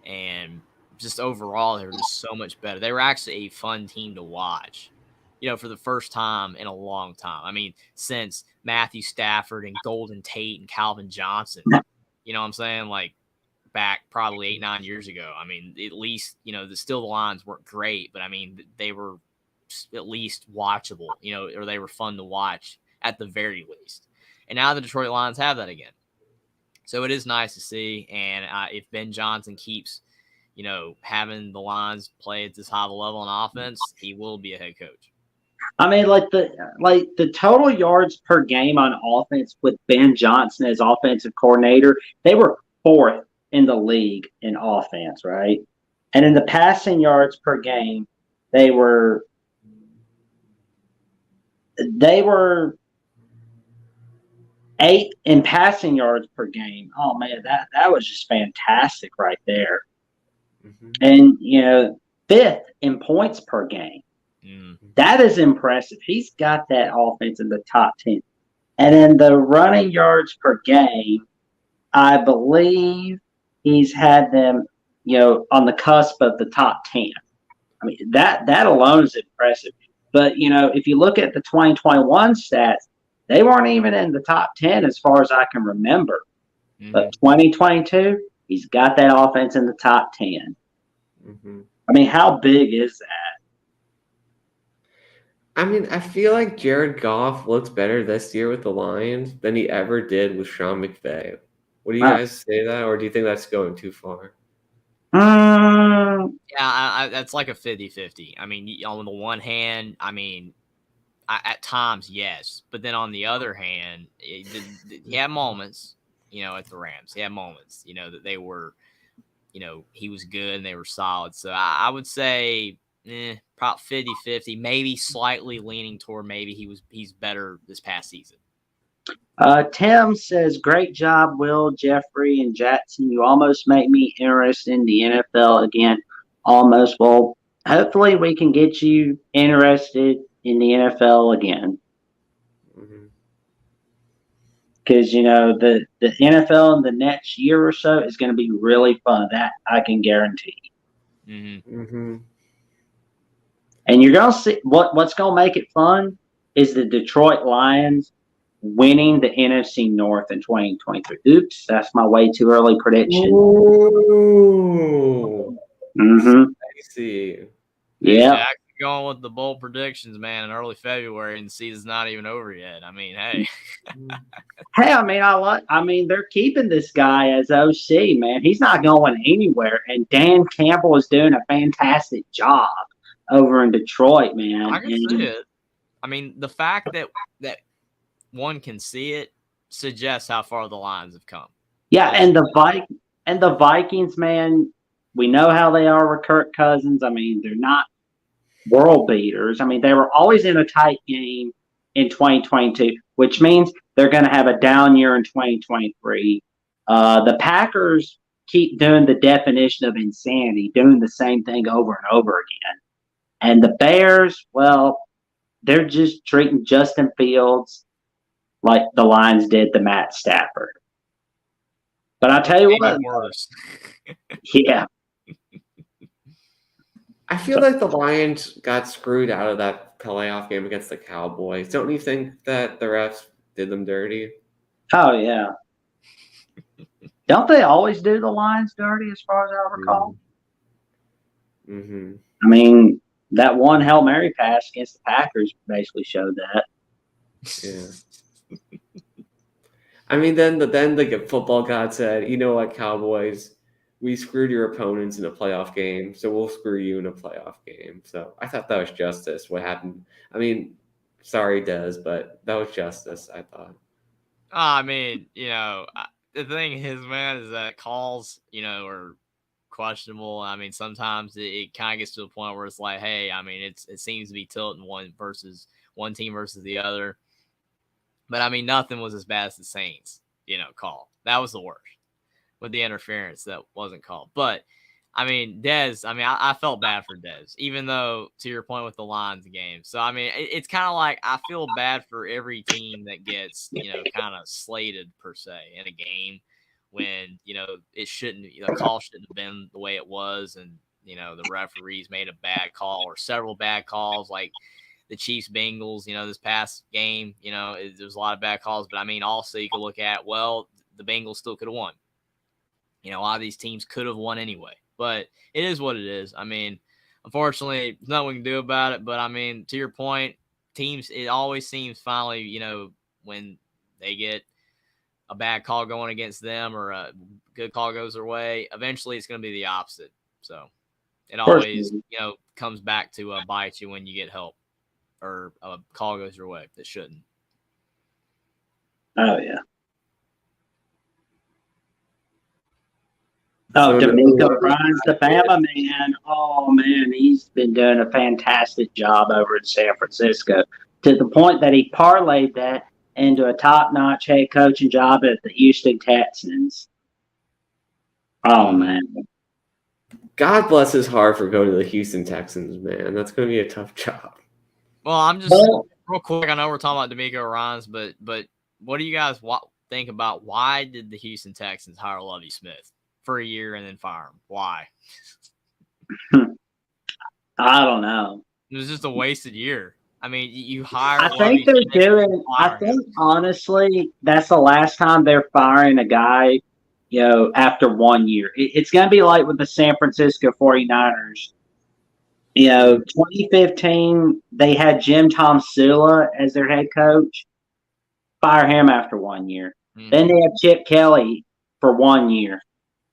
Speaker 2: And just overall, they were just so much better. They were actually a fun team to watch, for the first time in a long time. I mean, since Matthew Stafford and Golden Tate and Calvin Johnson, you know what I'm saying? Like back probably 8-9 years ago. I mean, at least, the lines weren't great, but I mean, they were at least watchable, or they were fun to watch at the very least. And now the Detroit Lions have that again. So it is nice to see. And if Ben Johnson keeps, having the Lions play at this high of a level on offense, he will be a head coach.
Speaker 3: I mean, like the total yards per game on offense with Ben Johnson as offensive coordinator, they were 4th in the league in offense, right? And in the passing yards per game, they were 8th in passing yards per game. Oh man, that was just fantastic right there.
Speaker 1: Mm-hmm.
Speaker 3: And 5th in points per game.
Speaker 2: Mm.
Speaker 3: That is impressive. He's got that offense in the top 10. And in the running yards per game, I believe he's had them, on the cusp of the top 10. I mean, that alone is impressive. But, if you look at the 2021 stats, they weren't even in the top 10 as far as I can remember. Mm-hmm. But 2022, he's got that offense in the top 10.
Speaker 1: Mm-hmm.
Speaker 3: I mean, how big is that?
Speaker 1: I mean, I feel like Jared Goff looks better this year with the Lions than he ever did with Sean McVay. What do you guys say to that, or do you think that's going too far?
Speaker 2: Yeah, that's like a 50-50. I mean, on the one hand, I mean, at times, yes. But then on the other hand, he had moments, at the Rams. He had moments, that they were, he was good and they were solid. So I would say probably 50-50, maybe slightly leaning toward maybe he's better this past season.
Speaker 3: Tim says, great job, Will, Jeffrey, and Jackson. You almost make me interested in the NFL again. Almost. Well, hopefully we can get you interested in the NFL again. Because, the NFL in the next year or so is going to be really fun. That I can guarantee.
Speaker 2: Mm-hmm.
Speaker 1: Mm-hmm.
Speaker 3: And you're going to see what's going to make it fun is the Detroit Lions winning the NFC North in 2023. Oops, that's my way too early prediction.
Speaker 1: Ooh.
Speaker 3: Mm-hmm.
Speaker 1: I see.
Speaker 3: Yeah.
Speaker 2: Going with the bold predictions, man, in early February, and the season's not even over yet. I mean, hey.
Speaker 3: Hey, I mean, they're keeping this guy as OC, man. He's not going anywhere, and Dan Campbell is doing a fantastic job over in Detroit, man.
Speaker 2: I can see it. I mean, the fact that one can see it suggests how far the Lions have come.
Speaker 3: Yeah, and the Vikings, man, we know how they are with Kirk Cousins. I mean, they're not world beaters. I mean, they were always in a tight game in 2022, which means they're going to have a down year in 2023. The Packers keep doing the definition of insanity, doing the same thing over and over again. And the Bears, well, they're just treating Justin Fields like the Lions did the Matt Stafford. But I'll tell you
Speaker 2: Maybe
Speaker 3: what,
Speaker 2: worse.
Speaker 3: yeah,
Speaker 1: I feel like the Lions got screwed out of that playoff game against the Cowboys. Don't you think that the refs did them dirty?
Speaker 3: oh yeah. Don't they always do the Lions dirty, as far as I recall?
Speaker 1: Mm-hmm.
Speaker 3: I mean, that one Hail Mary pass against the Packers basically showed that.
Speaker 1: Yeah. I mean, then the football god said, "You know what, Cowboys? We screwed your opponents in a playoff game, so we'll screw you in a playoff game." So I thought that was justice. What happened? I mean, sorry, Des, but that was justice. I thought.
Speaker 2: I mean, the thing is, man, is that calls, are questionable. I mean, sometimes it kind of gets to a point where it's like, hey, I mean, it seems to be tilting one team versus the other. But I mean, nothing was as bad as the Saints, call. That was the worst with the interference that wasn't called. But I mean, Dez, I felt bad for Dez, even though, to your point with the Lions game. So, I mean, it's kind of like I feel bad for every team that gets, kind of slated, per se, in a game when, it shouldn't, the call shouldn't have been the way it was. And, the referees made a bad call or several bad calls, like the Chiefs Bengals, this past game, there was a lot of bad calls. But, I mean, also you could look at, well, the Bengals still could have won. A lot of these teams could have won anyway. But it is what it is. I mean, unfortunately, there's nothing we can do about it. But, I mean, to your point, teams, it always seems finally, when they get a bad call going against them or a good call goes their way, eventually it's going to be the opposite. So it always, comes back to bite you when you get help or a call goes your way that shouldn't.
Speaker 3: Oh, yeah. Oh, DeMeco Ryans, the Bama man. Oh, man, he's been doing a fantastic job over in San Francisco to the point that he parlayed that into a top-notch head coaching job at the Houston Texans. Oh, man.
Speaker 1: God bless his heart for going to the Houston Texans, man. That's going to be a tough job.
Speaker 2: Well, I'm just real quick. I know we're talking about DeMeco Ryans, but what do you guys think about why did the Houston Texans hire Lovie Smith for a year and then fire him? Why?
Speaker 3: I don't know.
Speaker 2: It was just a wasted year. I mean, you hire.
Speaker 3: I think honestly, that's the last time they're firing a guy, after 1 year. It's going to be like with the San Francisco 49ers. 2015, they had Jim Tomsula as their head coach. Fire him after 1 year. Mm-hmm. Then they have Chip Kelly for 1 year.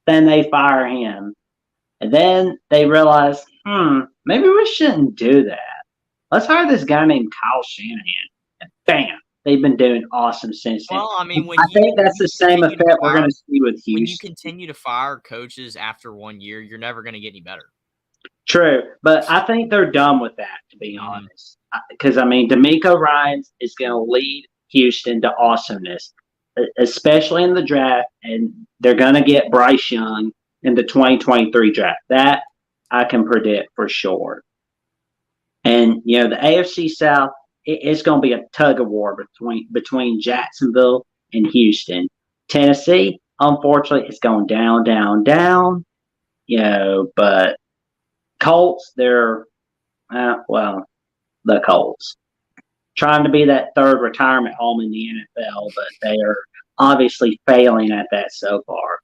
Speaker 3: Then they fire him. And then they realize, maybe we shouldn't do that. Let's hire this guy named Kyle Shanahan. And bam, they've been doing awesome since then.
Speaker 2: Well, I mean,
Speaker 3: I think that's the same effect we're going to see with Houston.
Speaker 2: When you continue to fire coaches after 1 year, you're never going to get any better.
Speaker 3: True, but I think they're done with that, to be honest. Because, DeMeco Ryans is going to lead Houston to awesomeness, especially in the draft, and they're going to get Bryce Young in the 2023 draft. That I can predict for sure. And, the AFC South, it's going to be a tug of war between Jacksonville and Houston. Tennessee, unfortunately, it's going down, down, down. But Colts, they're, the Colts. Trying to be that third retirement home in the NFL, but they are obviously failing at that so far.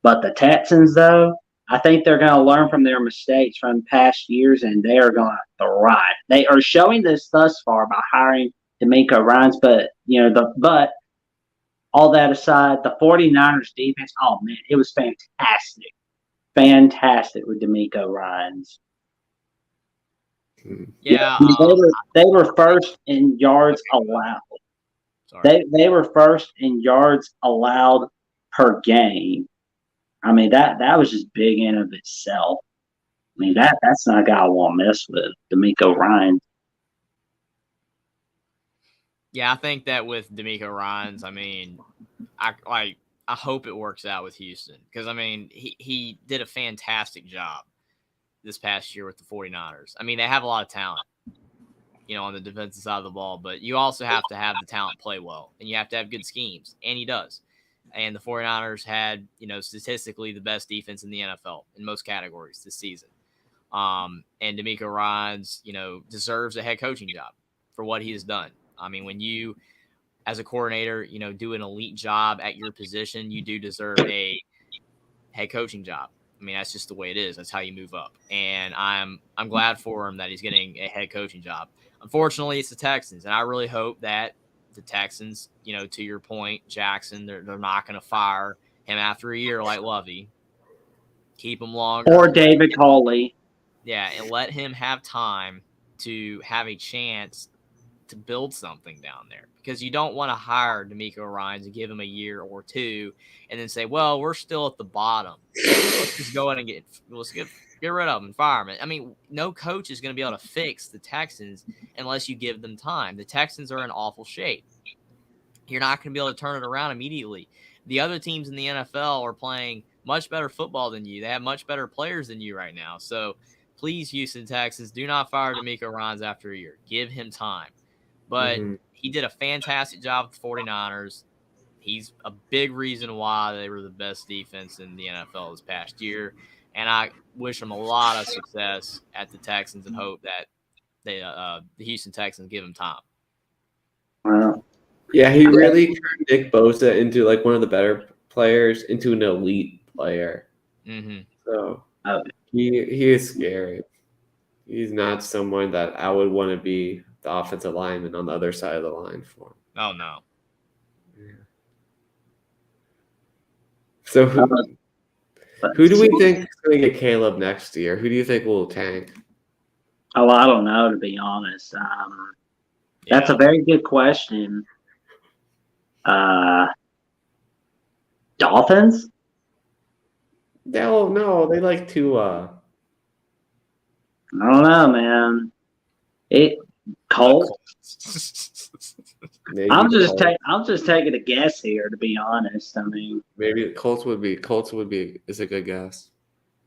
Speaker 3: But the Texans, though, I think they're going to learn from their mistakes from past years, and they are going to thrive. They are showing this thus far by hiring DeMeco Ryans, but but all that aside, the 49ers defense, oh man, it was fantastic. Fantastic with DeMeco Ryans.
Speaker 2: Yeah.
Speaker 3: They were first in yards allowed.
Speaker 2: Sorry.
Speaker 3: They were first in yards allowed per game. That was just big in of itself. That's not a guy I want to mess with, DeMeco Ryans.
Speaker 2: Yeah, I think that with D'Amico Ryans, I mean, I hope it works out with Houston because I mean he did a fantastic job this past year with the 49ers. I mean, they have a lot of talent, on the defensive side of the ball, but you also have to have the talent play well and you have to have good schemes, and he does. And the 49ers had, statistically the best defense in the NFL in most categories this season. And D'Amico Ryans, deserves a head coaching job for what he has done. I mean, when you, as a coordinator, do an elite job at your position, you do deserve a head coaching job. I mean, that's just the way it is. That's how you move up. And I'm glad for him that he's getting a head coaching job. Unfortunately, it's the Texans, and I really hope that the Texans, to your point, Jackson, they're not going to fire him after a year like Lovey. Keep him longer.
Speaker 3: Or David Culley.
Speaker 2: Yeah, and let him have time to have a chance to build something down there, because you don't want to hire D'Amico Ryans and give him a year or two and then say, well, we're still at the bottom. Let's just go in and get rid of him and fire him. I mean, no coach is going to be able to fix the Texans unless you give them time. The Texans are in awful shape. You're not going to be able to turn it around immediately. The other teams in the NFL are playing much better football than you. They have much better players than you right now. So please, Houston Texans, do not fire D'Amico Ryans after a year. Give him time. But he did a fantastic job with the 49ers. He's a big reason why they were the best defense in the NFL this past year. And I wish him a lot of success at the Texans and hope that the Houston Texans give him time.
Speaker 3: Well,
Speaker 1: yeah, he really turned Nick Bosa into like one of the better players, into an elite player.
Speaker 2: Mm-hmm.
Speaker 1: So he is scary. He's not someone that I would want to be the offensive lineman on the other side of the line for.
Speaker 2: Oh, no.
Speaker 1: Yeah. So who do we think is going to get Caleb next year? Who do you think will tank?
Speaker 3: Oh, I don't know, to be honest. That's a very good question. Dolphins?
Speaker 1: No, they like to.
Speaker 3: I don't know, man. Colts. I'm just taking a guess here, to be honest. I mean,
Speaker 1: maybe Colts would be is a good guess.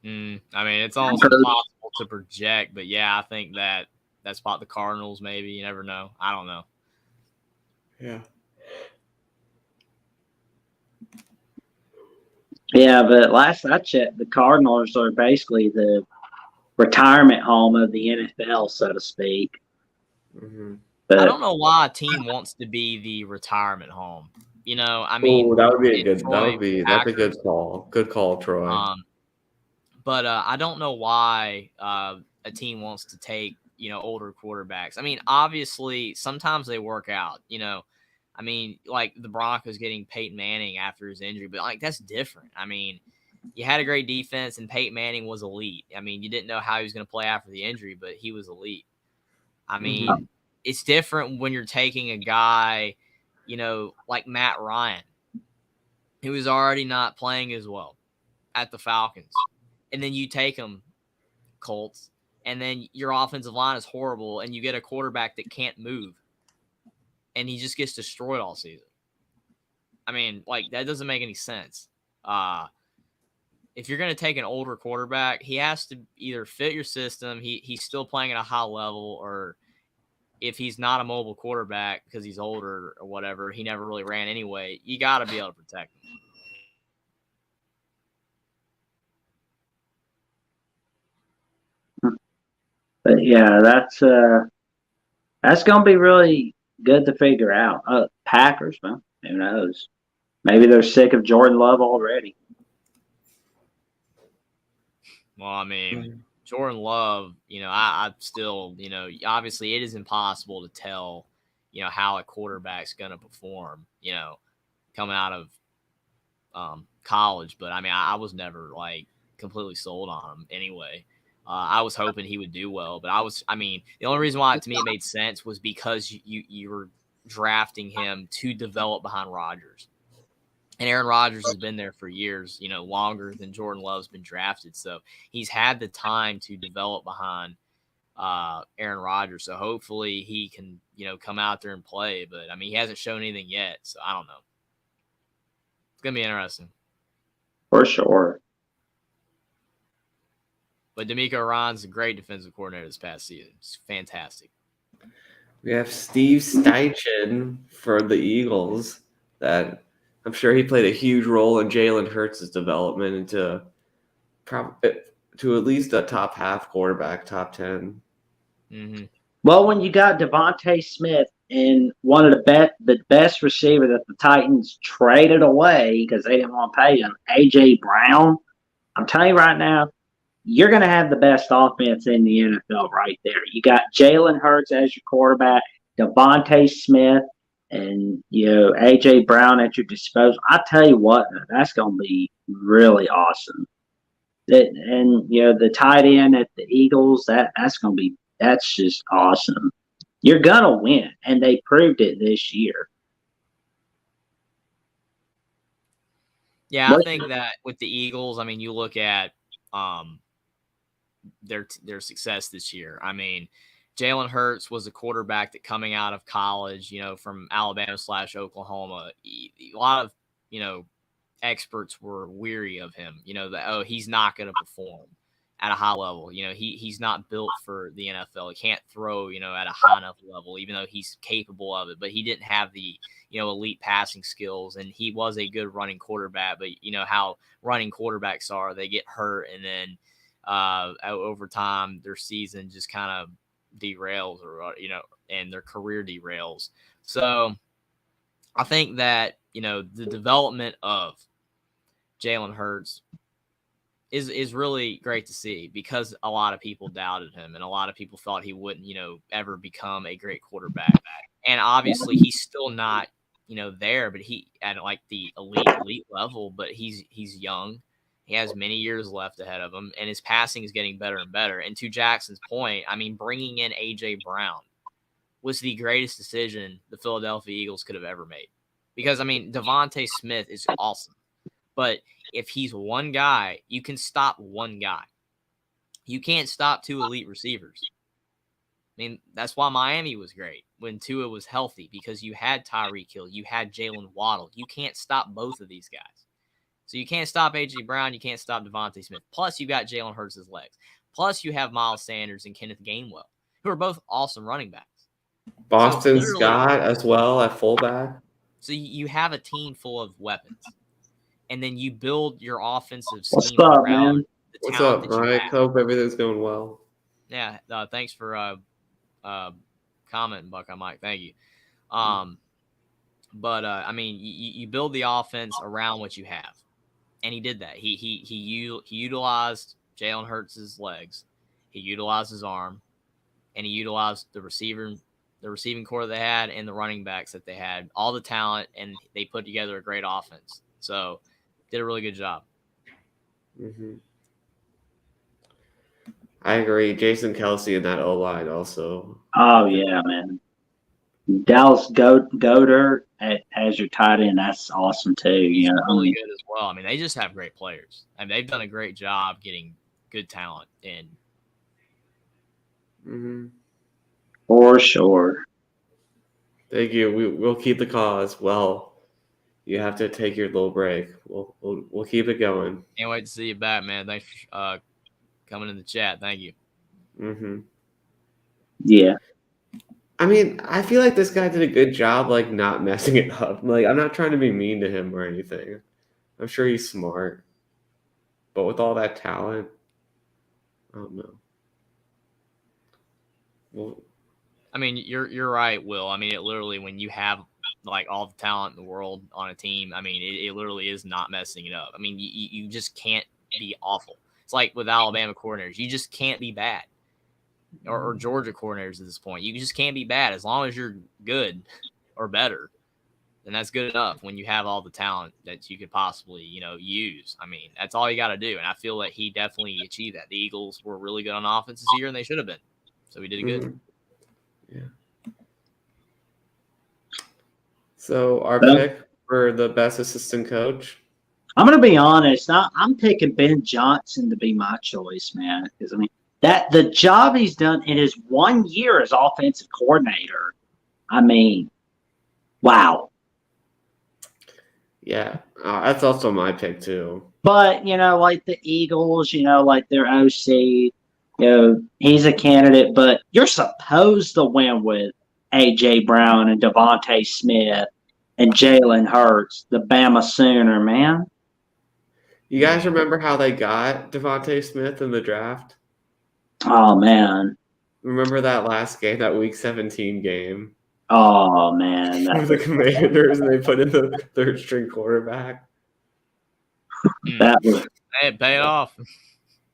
Speaker 2: I mean, it's almost impossible to project, but yeah, I think that spot the Cardinals. Maybe, you never know. I don't know.
Speaker 1: Yeah.
Speaker 3: Yeah, but last I checked, the Cardinals are basically the retirement home of the NFL, so to speak.
Speaker 1: Mm-hmm.
Speaker 3: But
Speaker 2: I don't know why a team wants to be the retirement home. I mean,
Speaker 1: that would be a good. That's a good
Speaker 2: Packers,
Speaker 1: call. Good call, Troy.
Speaker 2: But I don't know why a team wants to take older quarterbacks. I mean, obviously, sometimes they work out. I mean, like the Broncos getting Peyton Manning after his injury, but like that's different. I mean, you had a great defense, and Peyton Manning was elite. I mean, you didn't know how he was going to play after the injury, but he was elite. I mean, it's different when you're taking a guy, like Matt Ryan, who was already not playing as well at the Falcons. And then you take him, Colts, and then your offensive line is horrible, and you get a quarterback that can't move, and he just gets destroyed all season. I mean, like, that doesn't make any sense. If you're going to take an older quarterback, he has to either fit your system, he's still playing at a high level, or if he's not a mobile quarterback because he's older or whatever, he never really ran anyway, you got to be able to protect him.
Speaker 3: But yeah, that's gonna be really good to figure out. Packers, well, who knows? Maybe they're sick of Jordan Love already.
Speaker 2: Well, I mean, Jordan Love, I still, obviously it is impossible to tell, how a quarterback's going to perform, coming out of college. But I mean, I was never like completely sold on him anyway. I was hoping he would do well, but the only reason why to me it made sense was because you were drafting him to develop behind Rodgers. And Aaron Rodgers has been there for years, longer than Jordan Love's been drafted. So he's had the time to develop behind Aaron Rodgers. So hopefully he can, come out there and play. But I mean, he hasn't shown anything yet, so I don't know. It's gonna be interesting
Speaker 3: for sure.
Speaker 2: But DeMeco Ryans a great defensive coordinator this past season. It's fantastic.
Speaker 1: We have Steve Steichen for the Eagles. That I'm sure he played a huge role in Jalen Hurts' development into to at least a top half quarterback, top 10.
Speaker 2: Mm-hmm.
Speaker 3: Well, when you got Devontae Smith and one of the best receiver that the Titans traded away because they didn't want to pay him, A.J. Brown, I'm telling you right now, you're going to have the best offense in the NFL right there. You got Jalen Hurts as your quarterback, Devontae Smith, and A.J. Brown at your disposal. I tell you what, that's going to be really awesome. The tight end at the Eagles, that's just awesome. You're going to win, and they proved it this year.
Speaker 2: Yeah, I think that with the Eagles, I mean, you look at their success this year. I mean, Jalen Hurts was a quarterback that coming out of college, from Alabama/Oklahoma, a lot of, experts were weary of him, that, he's not going to perform at a high level. He's not built for the NFL. He can't throw, at a high enough level, even though he's capable of it. But he didn't have the, elite passing skills, and he was a good running quarterback. But how running quarterbacks are, they get hurt, and then over time their season just kind of derails, or and their career derails. So I think that the development of Jalen Hurts is really great to see, because a lot of people doubted him and a lot of people thought he wouldn't, ever become a great quarterback. And obviously he's still not, there, but he at like the elite level, but he's young. He has many years left ahead of him, and his passing is getting better and better. And to Jackson's point, I mean, bringing in A.J. Brown was the greatest decision the Philadelphia Eagles could have ever made. Because, I mean, Devontae Smith is awesome. But if he's one guy, you can stop one guy. You can't stop two elite receivers. I mean, that's why Miami was great when Tua was healthy, because you had Tyreek Hill, you had Jalen Waddle. You can't stop both of these guys. So you can't stop A.J. Brown, you can't stop Devontae Smith. Plus, you got Jalen Hurts' legs. Plus, you have Miles Sanders and Kenneth Gainwell, who are both awesome running backs.
Speaker 1: Boston Scott as well at fullback.
Speaker 2: So you have a team full of weapons. And then you build your offensive scheme
Speaker 3: What's up,
Speaker 2: around
Speaker 3: man?
Speaker 2: the
Speaker 1: What's
Speaker 2: talent
Speaker 1: up,
Speaker 2: that you
Speaker 1: Mike?
Speaker 2: have.
Speaker 1: Hope everything's going well.
Speaker 2: Yeah, thanks for commenting, Buckeye Mike. Thank you. But I mean, you build the offense around what you have, and he did that. He utilized Jalen Hurts' legs, he utilized his arm, and he utilized the receiving core they had, and the running backs that they had, all the talent, and they put together a great offense. So, did a really good job.
Speaker 1: Mm-hmm. I agree. Jason Kelce in that O-line also.
Speaker 3: Oh, yeah, man. Dallas Goedert as your tight end, that's awesome too.
Speaker 2: He's really good as well. I mean, they just have great players. I mean, they've done a great job getting good talent in.
Speaker 1: Mm-hmm.
Speaker 3: For sure.
Speaker 1: Thank you. We'll keep the cause. Well, you have to take your little break. We'll keep it going.
Speaker 2: Can't wait to see you back, man. Thanks for coming in the chat. Thank you.
Speaker 1: Mm-hmm.
Speaker 3: Yeah.
Speaker 1: I mean, I feel like this guy did a good job, like, not messing it up. Like, I'm not trying to be mean to him or anything. I'm sure he's smart. But with all that talent, I don't know. Well,
Speaker 2: I mean, you're right, Will. I mean, it literally, when you have like all the talent in the world on a team, I mean, it literally is not messing it up. I mean, you just can't be awful. It's like with Alabama coordinators, you just can't be bad. Or Georgia coordinators at this point, you just can't be bad. As long as you're good or better, then that's good enough when you have all the talent that you could possibly, use. I mean, that's all you got to do. And I feel that he definitely achieved that. The Eagles were really good on offense this year, and they should have been. So he did it good.
Speaker 1: Yeah. So our pick for the best assistant coach.
Speaker 3: I'm going to be honest. I'm picking Ben Johnson to be my choice, man. Because, I mean, That the job he's done in his 1 year as offensive coordinator. I mean, wow.
Speaker 1: Yeah, that's also my pick too.
Speaker 3: But, like the Eagles, like their OC, he's a candidate, but you're supposed to win with A.J. Brown and Devontae Smith and Jalen Hurts, the Bama Sooner, man.
Speaker 1: You guys remember how they got Devontae Smith in the draft?
Speaker 3: Oh, man.
Speaker 1: Remember that last game, that Week 17 game?
Speaker 3: Oh, man.
Speaker 1: With the Commanders, and they put in the third-string quarterback.
Speaker 3: That was
Speaker 2: It paid off.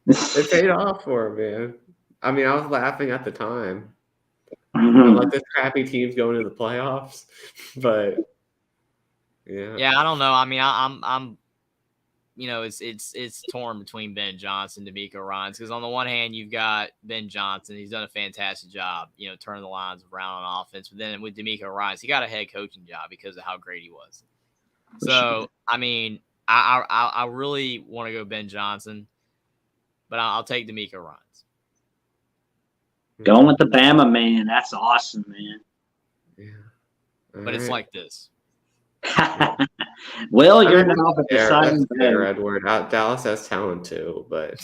Speaker 1: It paid off for him, man. I mean, I was laughing at the time.
Speaker 3: Mhm.
Speaker 1: I'm like, this crappy team's going to the playoffs, but yeah.
Speaker 2: Yeah, I don't know. I mean, I'm it's torn between Ben Johnson and D'Amico Ryans, because on the one hand you've got Ben Johnson, he's done a fantastic job, turning the lines around on offense. But then with D'Amico Ryans, he got a head coaching job because of how great he was. So I mean, I really want to go Ben Johnson, but I'll take D'Amico Ryans.
Speaker 3: Going with the Bama man, that's awesome, man.
Speaker 1: Yeah.
Speaker 2: But it's like this.
Speaker 3: Well, you're
Speaker 1: I mean,
Speaker 3: now the
Speaker 1: that's
Speaker 3: deciding
Speaker 1: fair,
Speaker 3: vote.
Speaker 1: Edward. Dallas has talent too, but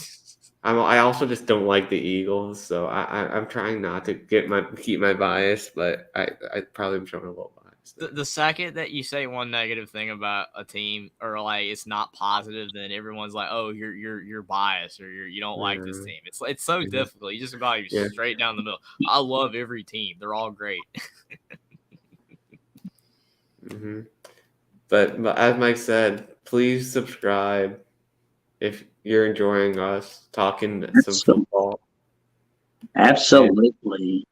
Speaker 1: I also just don't like the Eagles, so I'm trying not to keep my bias, but I probably am showing a little bias.
Speaker 2: The second that you say one negative thing about a team, or like it's not positive, then everyone's like, "Oh, you're biased, or you don't like this team." It's so difficult. You just about straight down the middle. I love every team; they're all great.
Speaker 1: Mm-hmm. But as Mike said, please subscribe if you're enjoying us talking some football.
Speaker 3: Absolutely.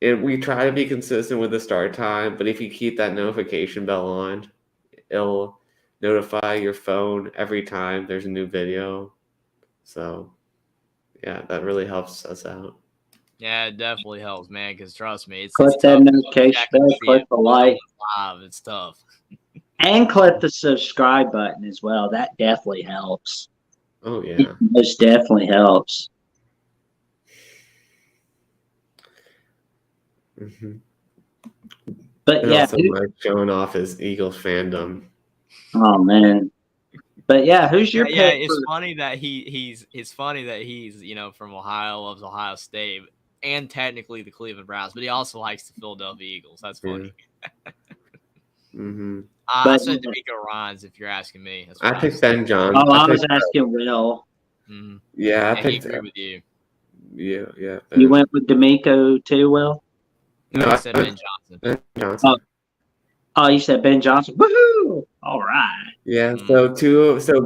Speaker 1: And we try to be consistent with the start time, but if you keep that notification bell on, it'll notify your phone every time there's a new video. So, yeah, that really helps us out.
Speaker 2: Yeah, it definitely helps, man, because trust me, it's
Speaker 3: Click that notification bell, click the like.
Speaker 2: It's tough.
Speaker 3: And click the subscribe button as well. That definitely helps.
Speaker 1: Oh, yeah.
Speaker 3: It most definitely helps.
Speaker 1: Mm-hmm.
Speaker 3: But
Speaker 1: and
Speaker 3: yeah,
Speaker 1: also Mike showing off his Eagles fandom.
Speaker 3: Oh man. But yeah, who's your pick?
Speaker 2: Yeah, it's funny that he's from Ohio, loves Ohio State, and technically the Cleveland Browns, but he also likes the Philadelphia Eagles. That's funny.
Speaker 1: Yeah. Mm-hmm.
Speaker 2: I said D'Amico Ryans, if you're asking me.
Speaker 1: I picked Ben Johnson.
Speaker 3: Oh, I was asking Will.
Speaker 2: Mm-hmm.
Speaker 1: Yeah, I
Speaker 2: picked. He agreed with you.
Speaker 1: Yeah.
Speaker 3: Ben. You went with D'Amico too, Will?
Speaker 2: No, I said Ben Johnson.
Speaker 1: Ben Johnson.
Speaker 3: Oh, you said Ben Johnson. Woohoo! All right.
Speaker 1: Yeah. So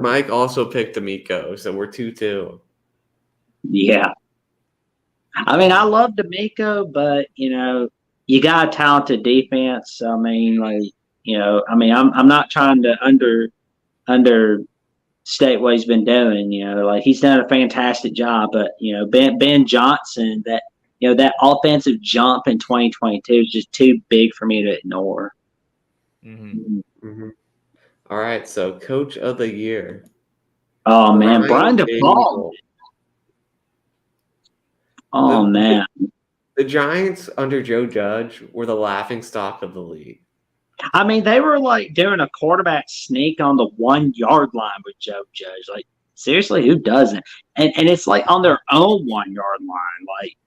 Speaker 1: Mike also picked D'Amico. So we're 2-2.
Speaker 3: Yeah. I mean, I love D'Amico, but you got a talented defense. So, I mean, I'm not trying to understate what he's been doing. He's done a fantastic job. But Ben Johnson, that offensive jump in 2022 is just too big for me to ignore.
Speaker 2: Mm-hmm.
Speaker 1: Mm-hmm. All right, so Coach of the Year.
Speaker 3: Oh man, Brian DePaul. Oh man,
Speaker 1: the Giants under Joe Judge were the laughing stock of the league.
Speaker 3: I mean, they were like doing a quarterback sneak on the 1 yard line with Joe Judge. Like, seriously, who doesn't? And it's like on their own 1 yard line. Like,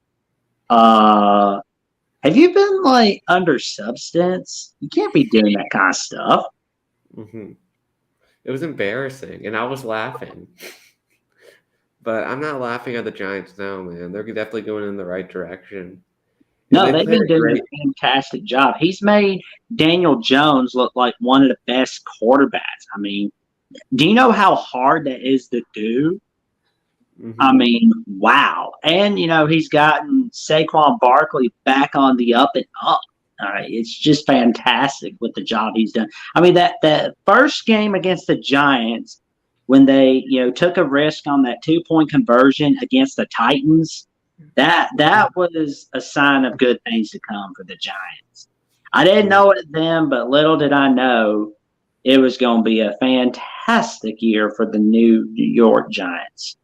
Speaker 3: have you been like under substance? You can't be doing that kind of stuff.
Speaker 1: Mm-hmm. It was embarrassing, and I was laughing. But I'm not laughing at the Giants now, man. They're definitely going in the right direction.
Speaker 3: No, they've been doing a fantastic job. He's made Daniel Jones look like one of the best quarterbacks. I mean, do you know how hard that is to do? Mm-hmm. I mean, wow. And, he's gotten Saquon Barkley back on the up and up. All right. It's just fantastic with the job he's done. I mean, that first game against the Giants, when they, took a risk on that 2-point conversion against the Titans, that was a sign of good things to come for the Giants. I didn't know it then, but little did I know it was going to be a fantastic year for the New York Giants.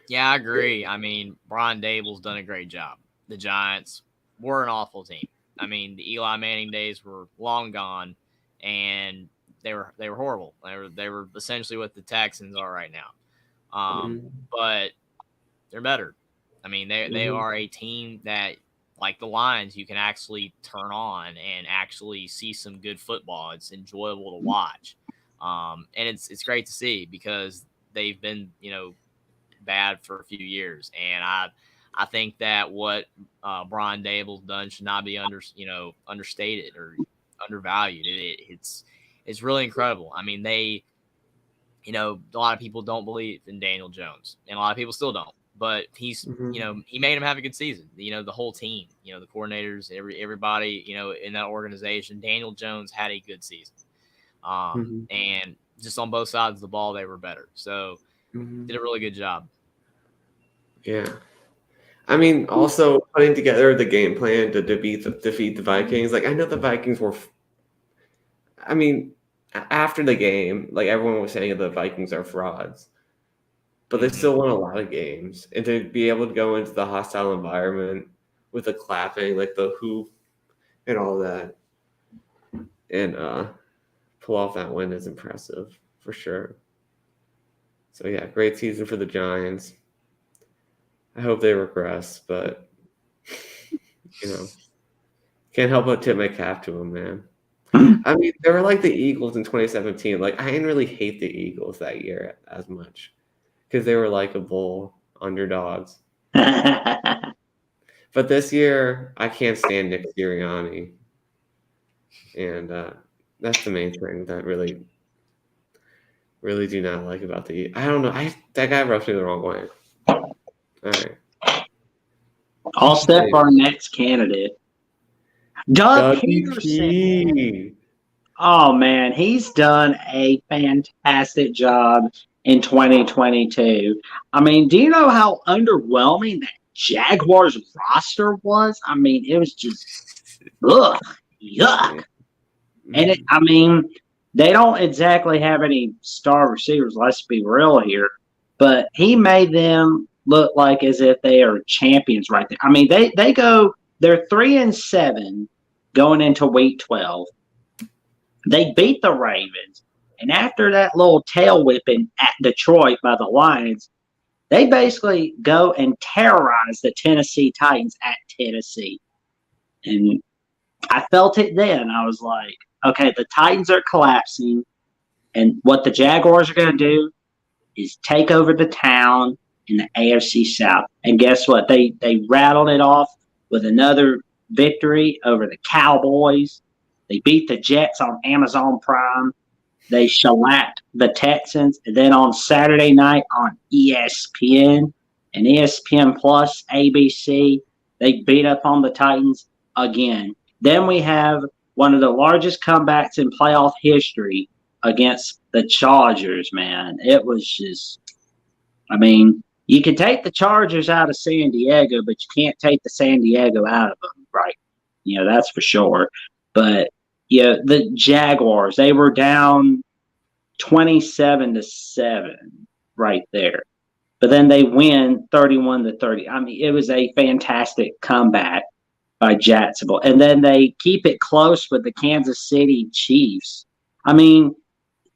Speaker 2: Yeah, I agree. I mean, Brian Dable's done a great job. The Giants were an awful team. I mean, the Eli Manning days were long gone, and they were horrible. They were essentially what the Texans are right now. But they're better. I mean, they are a team that, like the Lions, you can actually turn on and actually see some good football. It's enjoyable to watch, and it's great to see because they've been bad for a few years, and I think that what Brian Dable's done should not be understated or undervalued. It's really incredible. I mean, a lot of people don't believe in Daniel Jones, and a lot of people still don't. But he's he made him have a good season. The whole team, the coordinators, everybody, in that organization. Daniel Jones had a good season, and just on both sides of the ball, they were better. So did a really good job.
Speaker 1: Yeah. I mean, also putting together the game plan to defeat the Vikings. Like, I know the Vikings were. I mean, after the game, like everyone was saying, the Vikings are frauds, but they still won a lot of games. And to be able to go into the hostile environment with the clapping, like the hoop and all that, and pull off that win is impressive for sure. So yeah, great season for the Giants. I hope they regress, but can't help but tip my cap to them, man. I mean, they were like the Eagles in 2017. Like, I didn't really hate the Eagles that year as much because they were likable underdogs. But this year, I can't stand Nick Sirianni, and that's the main thing that really do not like about the. I don't know. That guy rubs me the wrong way. All right.
Speaker 3: I'll step our next candidate. Doug Peterson.
Speaker 1: P.
Speaker 3: Oh, man, he's done a fantastic job in 2022. I mean, do you know how underwhelming that Jaguars roster was? I mean, it was just, yuck. And I mean, they don't exactly have any star receivers, let's be real here, but he made them look like as if they are champions right there. I mean, they're 3-7 going into week 12. They beat the Ravens, and after that little tail whipping at Detroit by the Lions, they basically go and terrorize the Tennessee Titans at Tennessee. And I felt it then. I was like, okay, the Titans are collapsing, and what the Jaguars are going to do is take over the town in the AFC South. And guess what? They rattled it off with another victory over the Cowboys. They beat the Jets on Amazon Prime. They shellacked the Texans. And then on Saturday night on ESPN and ESPN Plus, ABC, they beat up on the Titans again. Then we have one of the largest comebacks in playoff history against the Chargers, man. It was just, I mean, you can take the Chargers out of San Diego, but you can't take the San Diego out of them, right? That's for sure. But the Jaguars, they were down 27-7 right there. But then they win 31-30. I mean, it was a fantastic comeback by Jacksonville. And then they keep it close with the Kansas City Chiefs. I mean,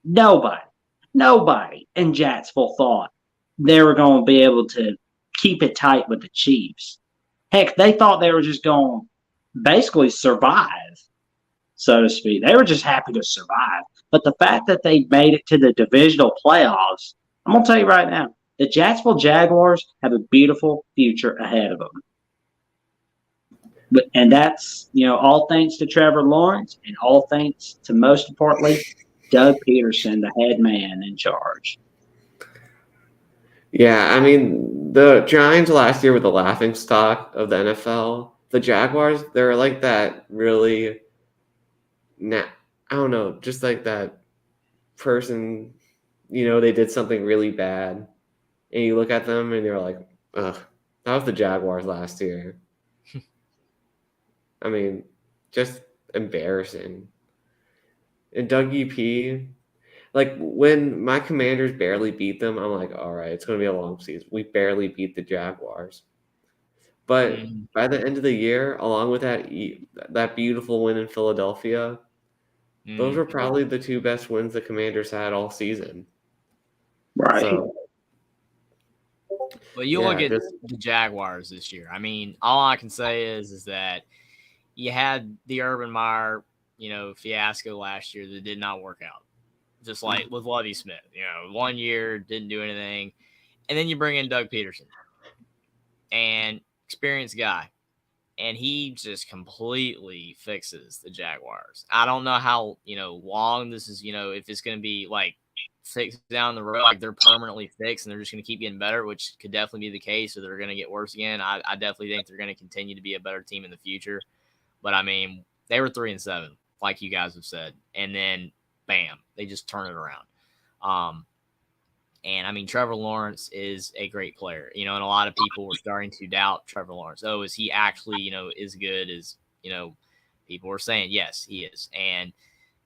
Speaker 3: nobody in Jacksonville thought they were going to be able to keep it tight with the Chiefs. Heck, they thought they were just going to basically survive, so to speak. They were just happy to survive. But the fact that they made it to the divisional playoffs, I'm going to tell you right now, the Jacksonville Jaguars have a beautiful future ahead of them. And that's, all thanks to Trevor Lawrence and all thanks to, most importantly, Doug Peterson, the head man in charge.
Speaker 1: Yeah, I mean, the Giants last year were the laughing stock of the NFL. The Jaguars, they're like that really, I don't know, just like that person, they did something really bad. And you look at them and you're like, ugh, that was the Jaguars last year. I mean, just embarrassing. And Dougie P, Like when my Commanders barely beat them, I'm like, all right, it's going to be a long season. We barely beat the Jaguars. But
Speaker 2: Mhm.
Speaker 1: by the end of the year, along with that beautiful win in Philadelphia, those were
Speaker 2: Mhm.
Speaker 1: probably the two best wins the Commanders had all season.
Speaker 3: Right.
Speaker 1: So
Speaker 2: But you look
Speaker 1: yeah,
Speaker 2: at
Speaker 1: just
Speaker 2: the Jaguars this year. I mean, all I can say is that you had the Urban Meyer, fiasco last year that did not work out. Just like with Lovie Smith, 1 year didn't do anything, and then you bring in Doug Peterson, and experienced guy, and he just completely fixes the Jaguars. I don't know how long this is. If it's going to be like fixed down the road, like they're permanently fixed and they're just going to keep getting better, which could definitely be the case, or they're going to get worse again. I definitely think they're going to continue to be a better team in the future. But I mean, they were 3-7, like you guys have said, and then bam, they just turn it around. And I mean, Trevor Lawrence is a great player, and a lot of people were starting to doubt Trevor Lawrence. Oh, is he actually, as good as, people were saying? Yes, he is. And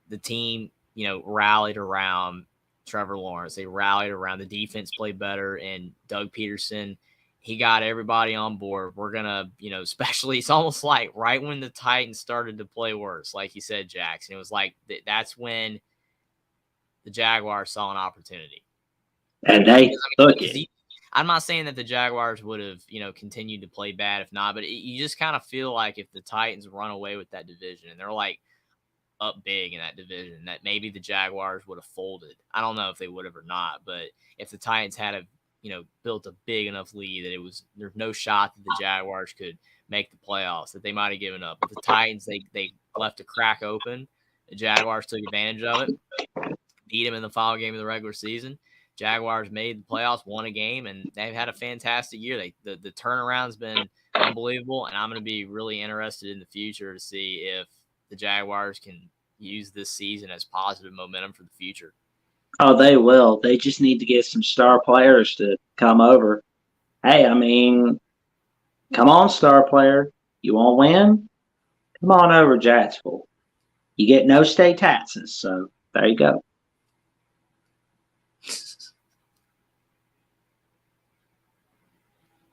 Speaker 2: the team, rallied around Trevor Lawrence. They rallied around the defense, played better, and Doug Peterson. He got everybody on board. We're gonna, especially it's almost like right when the Titans started to play worse, like you said, Jackson. It was like that's when the Jaguars saw an opportunity.
Speaker 3: And they took
Speaker 2: Because
Speaker 3: it.
Speaker 2: I'm not saying that the Jaguars would have, continued to play bad if not, but you just kind of feel like if the Titans run away with that division and they're like up big in that division, that maybe the Jaguars would have folded. I don't know if they would have or not, but if the Titans had built a big enough lead that there's no shot that the Jaguars could make the playoffs, that they might have given up. But the Titans, they left a crack open. The Jaguars took advantage of it, beat them in the final game of the regular season. Jaguars made the playoffs, won a game, and they've had a fantastic year. The turnaround's been unbelievable, and I'm going to be really interested in the future to see if the Jaguars can use this season as positive momentum for the future.
Speaker 3: Oh, they will. They just need to get some star players to come over. Hey, I mean, come on, star player. You want to win? Come on over, Jacksonville. You get no state taxes, so there you go.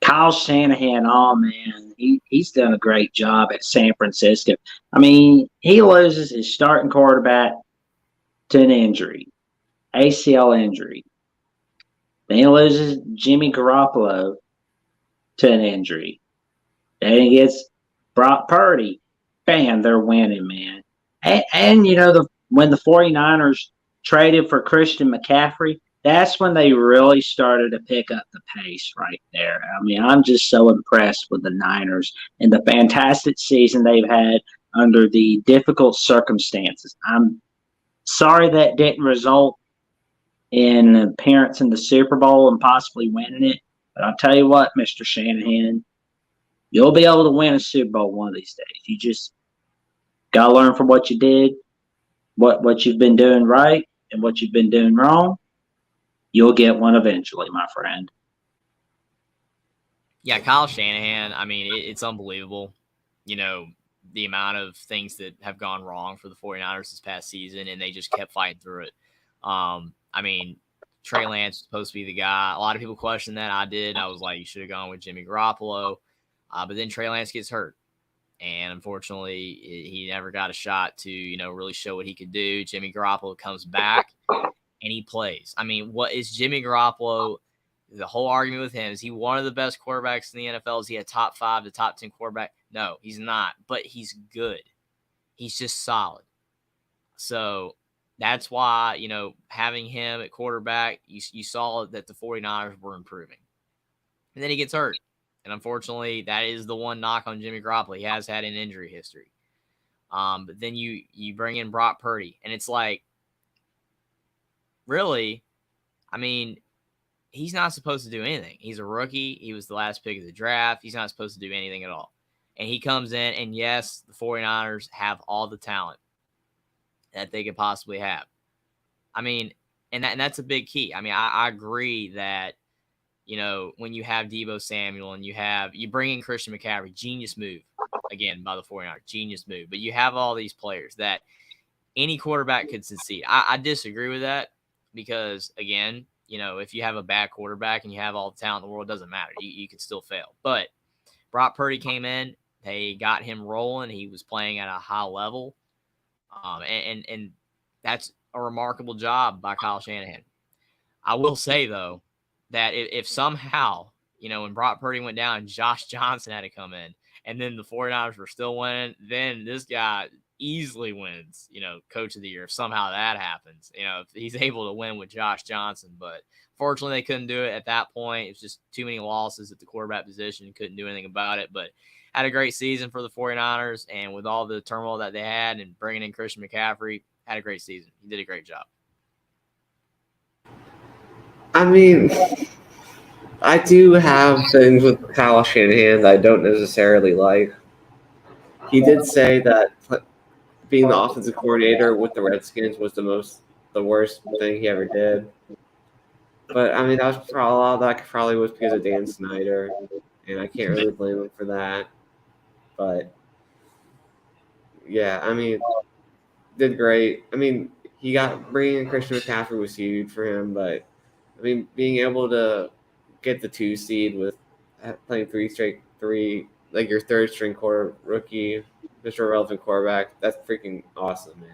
Speaker 3: Kyle Shanahan, oh man, he's done a great job at San Francisco. I mean, he loses his starting quarterback to an injury, ACL injury. Then he loses Jimmy Garoppolo to an injury. Then he gets Brock Purdy. Bam, they're winning, man. And when the 49ers traded for Christian McCaffrey, that's when they really started to pick up the pace right there. I mean, I'm just so impressed with the Niners and the fantastic season they've had under the difficult circumstances. I'm sorry that didn't result in an appearance in the Super Bowl and possibly winning it. But I'll tell you what, Mr. Shanahan, you'll be able to win a Super Bowl one of these days. You just got to learn from what you did, what you've been doing right, and what you've been doing wrong. You'll get one eventually, my friend.
Speaker 2: Yeah, Kyle Shanahan, I mean, it's unbelievable, the amount of things that have gone wrong for the 49ers this past season, and they just kept fighting through it. I mean, Trey Lance was supposed to be the guy. A lot of people questioned that. I did. I was like, you should have gone with Jimmy Garoppolo. But then Trey Lance gets hurt. And unfortunately, he never got a shot to, really show what he could do. Jimmy Garoppolo comes back and he plays. I mean, what is Jimmy Garoppolo? The whole argument with him, is he one of the best quarterbacks in the NFL? Is he a top 5 to top 10 quarterback? No, he's not, but he's good. He's just solid. So that's why, having him at quarterback, you saw that the 49ers were improving. And then he gets hurt. And unfortunately, that is the one knock on Jimmy Garoppolo. He has had an injury history. But then you bring in Brock Purdy, and it's like, really, I mean, he's not supposed to do anything. He's a rookie. He was the last pick of the draft. He's not supposed to do anything at all. And he comes in, and yes, the 49ers have all the talent that they could possibly have. I mean, and that's a big key. I mean, I agree that, when you have Deebo Samuel and you bring in Christian McCaffrey, genius move, again, by the 49ers, genius move. But you have all these players that any quarterback could succeed. I disagree with that. because, again, if you have a bad quarterback and you have all the talent in the world, it doesn't matter. You can still fail. But Brock Purdy came in. They got him rolling. He was playing at a high level. And that's a remarkable job by Kyle Shanahan. I will say, though, that if somehow, when Brock Purdy went down, Josh Johnson had to come in, and then the 49ers were still winning, then this guy easily wins, Coach of the Year. If somehow that happens, if he's able to win with Josh Johnson. But fortunately, they couldn't do it at that point. It was just too many losses at the quarterback position. Couldn't do anything about it. But had a great season for the 49ers, and with all the turmoil that they had and bringing in Christian McCaffrey, had a great season. He did a great job.
Speaker 1: I mean, I do have things with Kyle Shanahan that I don't necessarily like. He did say that being the offensive coordinator with the Redskins was the worst thing he ever did. But I mean, that was a lot of that probably was because of Dan Snyder, and I can't really blame him for that. But yeah, I mean, did great. I mean, bringing in Christian McCaffrey was huge for him, but I mean, being able to get the 2 seed with playing like your third string rookie, Mr. Irrelevant quarterback, that's freaking awesome, man.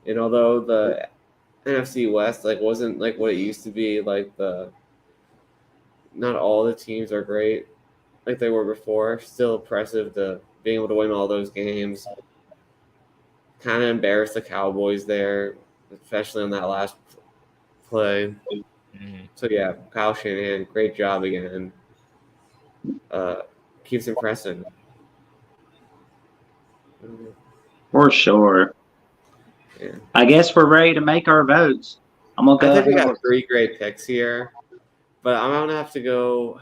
Speaker 1: And although the NFC West wasn't like what it used to be, not all the teams are great like they were before. Still impressive to being able to win all those games. Kind of embarrassed the Cowboys there, especially on that last play. Mm-hmm. So yeah, Kyle Shanahan, great job again. Keeps impressing.
Speaker 3: For sure.
Speaker 1: Yeah.
Speaker 3: I guess we're ready to make our votes. I'm gonna go.
Speaker 1: I think we got 3 great picks here, but I'm gonna have to go.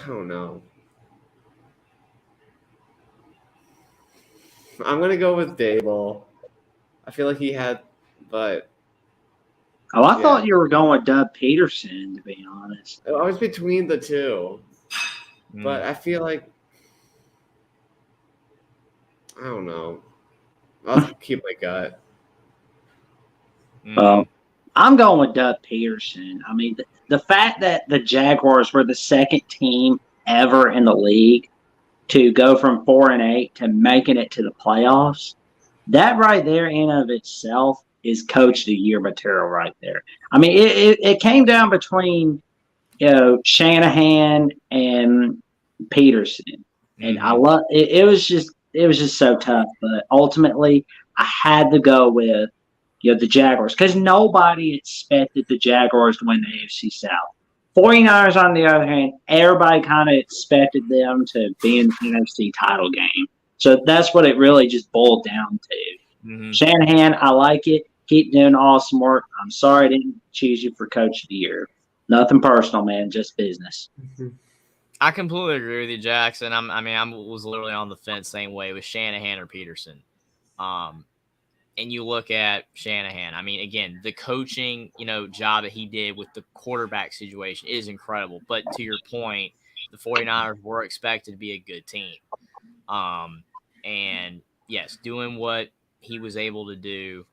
Speaker 1: I don't know. I'm gonna go with Dable. I feel like he had, but.
Speaker 3: I thought you were going with Doug Peterson, to be honest.
Speaker 1: I was between the two, but I feel like I don't know. I'll keep my gut.
Speaker 3: I'm going with Doug Peterson. I mean, the fact that the Jaguars were the second team ever in the league to go from 4-8 to making it to the playoffs, that right there in of itself is Coach of the Year material right there. I mean, it came down between Shanahan and Peterson, and I love it. It was just so tough, but ultimately I had to go with the Jaguars because nobody expected the Jaguars to win the AFC South. 49ers, on the other hand, everybody kind of expected them to be in the NFC title game. So that's what it really just boiled down to. Mm-hmm. Shanahan, I like it. Keep doing awesome work. I'm sorry I didn't choose you for Coach of the Year. Nothing personal, man. Just business.
Speaker 1: Mm-hmm.
Speaker 2: I completely agree with you, Jackson. I was literally on the fence same way with Shanahan or Peterson. And you look at Shanahan. I mean, again, the coaching, job that he did with the quarterback situation is incredible. But to your point, the 49ers were expected to be a good team. And yes, doing what he was able to do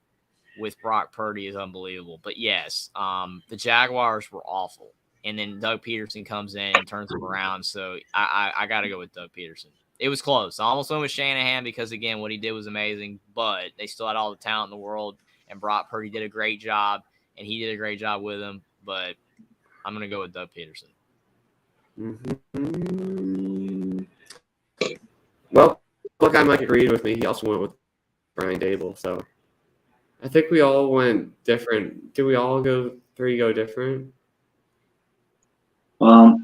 Speaker 2: with Brock Purdy is unbelievable. But yes, the Jaguars were awful. And then Doug Peterson comes in and turns them around. So I got to go with Doug Peterson. It was close. I almost went with Shanahan because, again, what he did was amazing. But they still had all the talent in the world. And Brock Purdy did a great job. And he did a great job with him. But I'm going to go with Doug Peterson.
Speaker 1: Mm-hmm. Well, look, Mike agreed with me. He also went with Brian Dable. So I think we all went different. Did we all go different?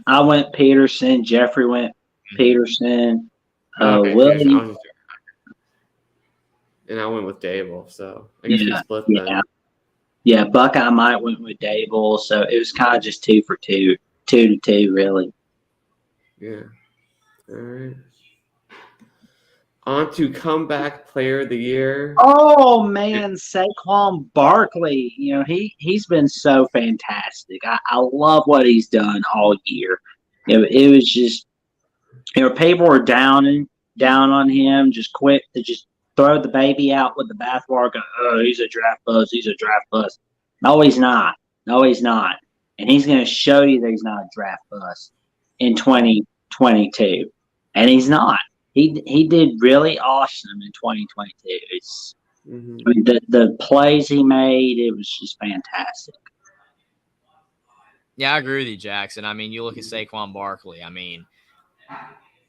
Speaker 3: I went Peterson. Jeffrey went Peterson.
Speaker 1: Okay,
Speaker 3: Willie.
Speaker 1: And I went with Dable. So I guess we split then.
Speaker 3: Yeah, Buckeye might went with Dable. So it was kind of just 2 for 2. 2-2, really.
Speaker 1: Yeah. All right. On to comeback player of the year.
Speaker 3: Oh man, Saquon Barkley. He's been so fantastic. I love what he's done all year. It was just people were down on him, just quick to just throw the baby out with the bathwater. Go, oh, he's a draft bust. He's a draft bust. No, he's not. No, he's not. And he's going to show you that he's not a draft bust in 2022. And he's not. He did really awesome in 2022. It's
Speaker 1: Mhm.
Speaker 3: I mean, the plays he made, it was just fantastic.
Speaker 2: Yeah, I agree with you, Jackson. I mean, you look at Saquon Barkley. I mean,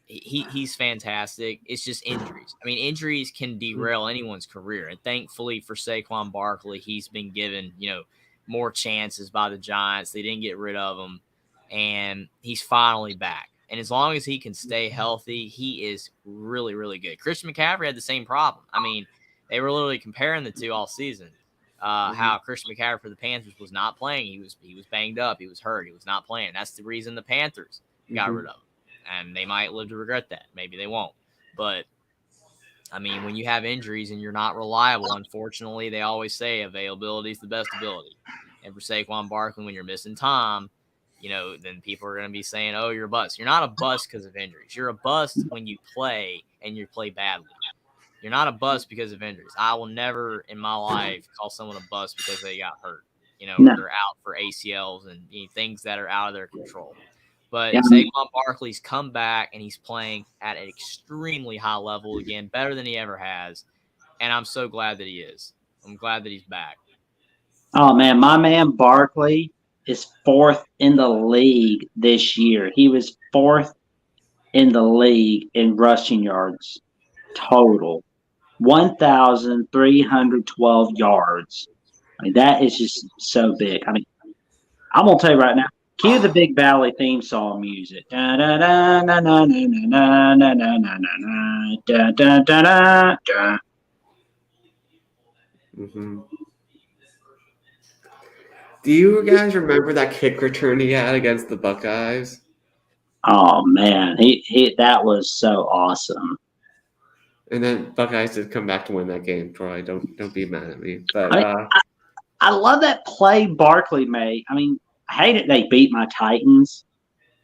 Speaker 2: he's fantastic. It's just injuries. I mean, injuries can derail anyone's career. And thankfully for Saquon Barkley, he's been given, more chances by the Giants. They didn't get rid of him. And he's finally back. And as long as he can stay healthy, he is really, really good. Christian McCaffrey had the same problem. I mean, they were literally comparing the two all season. How Christian McCaffrey for the Panthers was not playing. He was banged up. He was hurt. He was not playing. That's the reason the Panthers got rid of him. And they might live to regret that. Maybe they won't. But, I mean, when you have injuries and you're not reliable, unfortunately, they always say availability is the best ability. And for Saquon Barkley, when you're missing time, then people are going to be saying, oh, you're a bust. You're not a bust because of injuries. You're a bust when you play and you play badly. You're not a bust because of injuries. I will never in my life call someone a bust because they got hurt.
Speaker 3: No.
Speaker 2: They're out for ACLs and things that are out of their control. But
Speaker 3: Yeah.
Speaker 2: Saquon Barkley's come back and he's playing at an extremely high level again, better than he ever has. And I'm so glad that he is. I'm glad that he's back.
Speaker 3: Oh, man, my man Barkley is 4th in the league this year. He was 4th in the league in rushing yards total. 1,312 yards. I mean, that is just so big. I mean, I'm going to tell you right now, cue the Big Valley theme song music. Da, da, da, na, na, na, na, na, na, na, na, da, da, da, da, da.
Speaker 1: Mm-hmm. Do you guys remember that kick return he had against the Buckeyes?
Speaker 3: Oh, man, he that was so awesome.
Speaker 1: And then Buckeyes did come back to win that game. Troy, don't be mad at me. But
Speaker 3: I love that play Barkley made. I mean, I hate it they beat my Titans,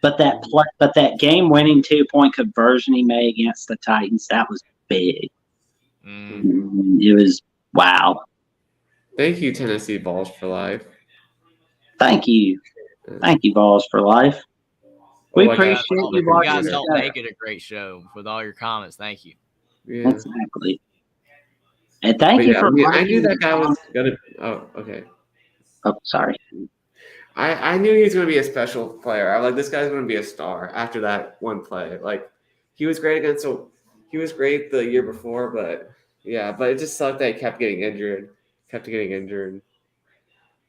Speaker 3: but that game-winning 2-point conversion he made against the Titans, that was big. It was wow.
Speaker 1: Thank you, Tennessee Balls for Life.
Speaker 3: Thank you, Balls for Life. We appreciate you
Speaker 2: You
Speaker 3: watching
Speaker 2: guys
Speaker 3: the
Speaker 2: help
Speaker 3: show.
Speaker 2: make it a great show with all your comments. Thank you.
Speaker 1: Yeah.
Speaker 3: Exactly. And thank you for.
Speaker 1: I knew that guy was gonna. Oh, okay.
Speaker 3: Oh, sorry.
Speaker 1: I knew he was going to be a special player. I'm like, this guy's going to be a star after that one play. Like, he was great he was great the year before, but it just sucked that he kept getting injured.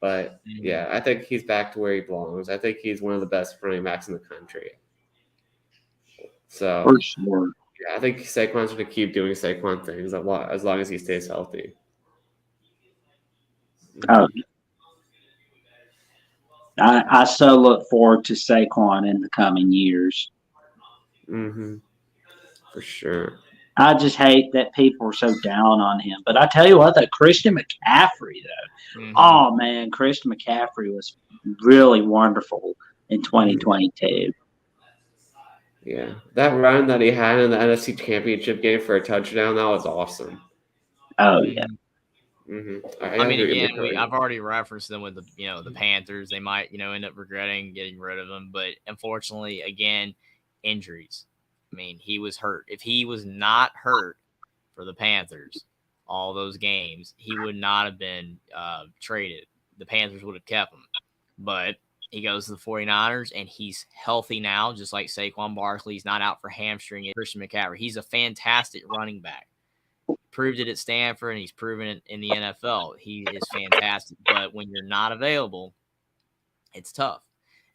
Speaker 1: But yeah, I think he's back to where he belongs. I think he's one of the best running backs in the country. So,
Speaker 3: For sure.
Speaker 1: Yeah, I think Saquon's going to keep doing Saquon things as long as he stays healthy.
Speaker 3: Oh, I so look forward to Saquon in the coming years.
Speaker 1: Mm-hmm. For sure.
Speaker 3: I just hate that people are so down on him. But I tell you what, that Christian McCaffrey, though, oh, man, Christian McCaffrey was really wonderful in 2022.
Speaker 1: Yeah, that run that he had in the NFC Championship game for a touchdown, that was awesome.
Speaker 3: Oh, yeah.
Speaker 1: Mm-hmm.
Speaker 2: I mean, again, I've already referenced them with the Panthers. They might, end up regretting getting rid of him. But unfortunately, again, injuries. I mean, he was hurt. If he was not hurt for the Panthers, all those games, he would not have been traded. The Panthers would have kept him. But he goes to the 49ers, and he's healthy now, just like Saquon Barkley. He's not out for hamstring. Christian McCaffrey. He's a fantastic running back. Proved it at Stanford, and he's proven it in the NFL. He is fantastic. But when you're not available, it's tough.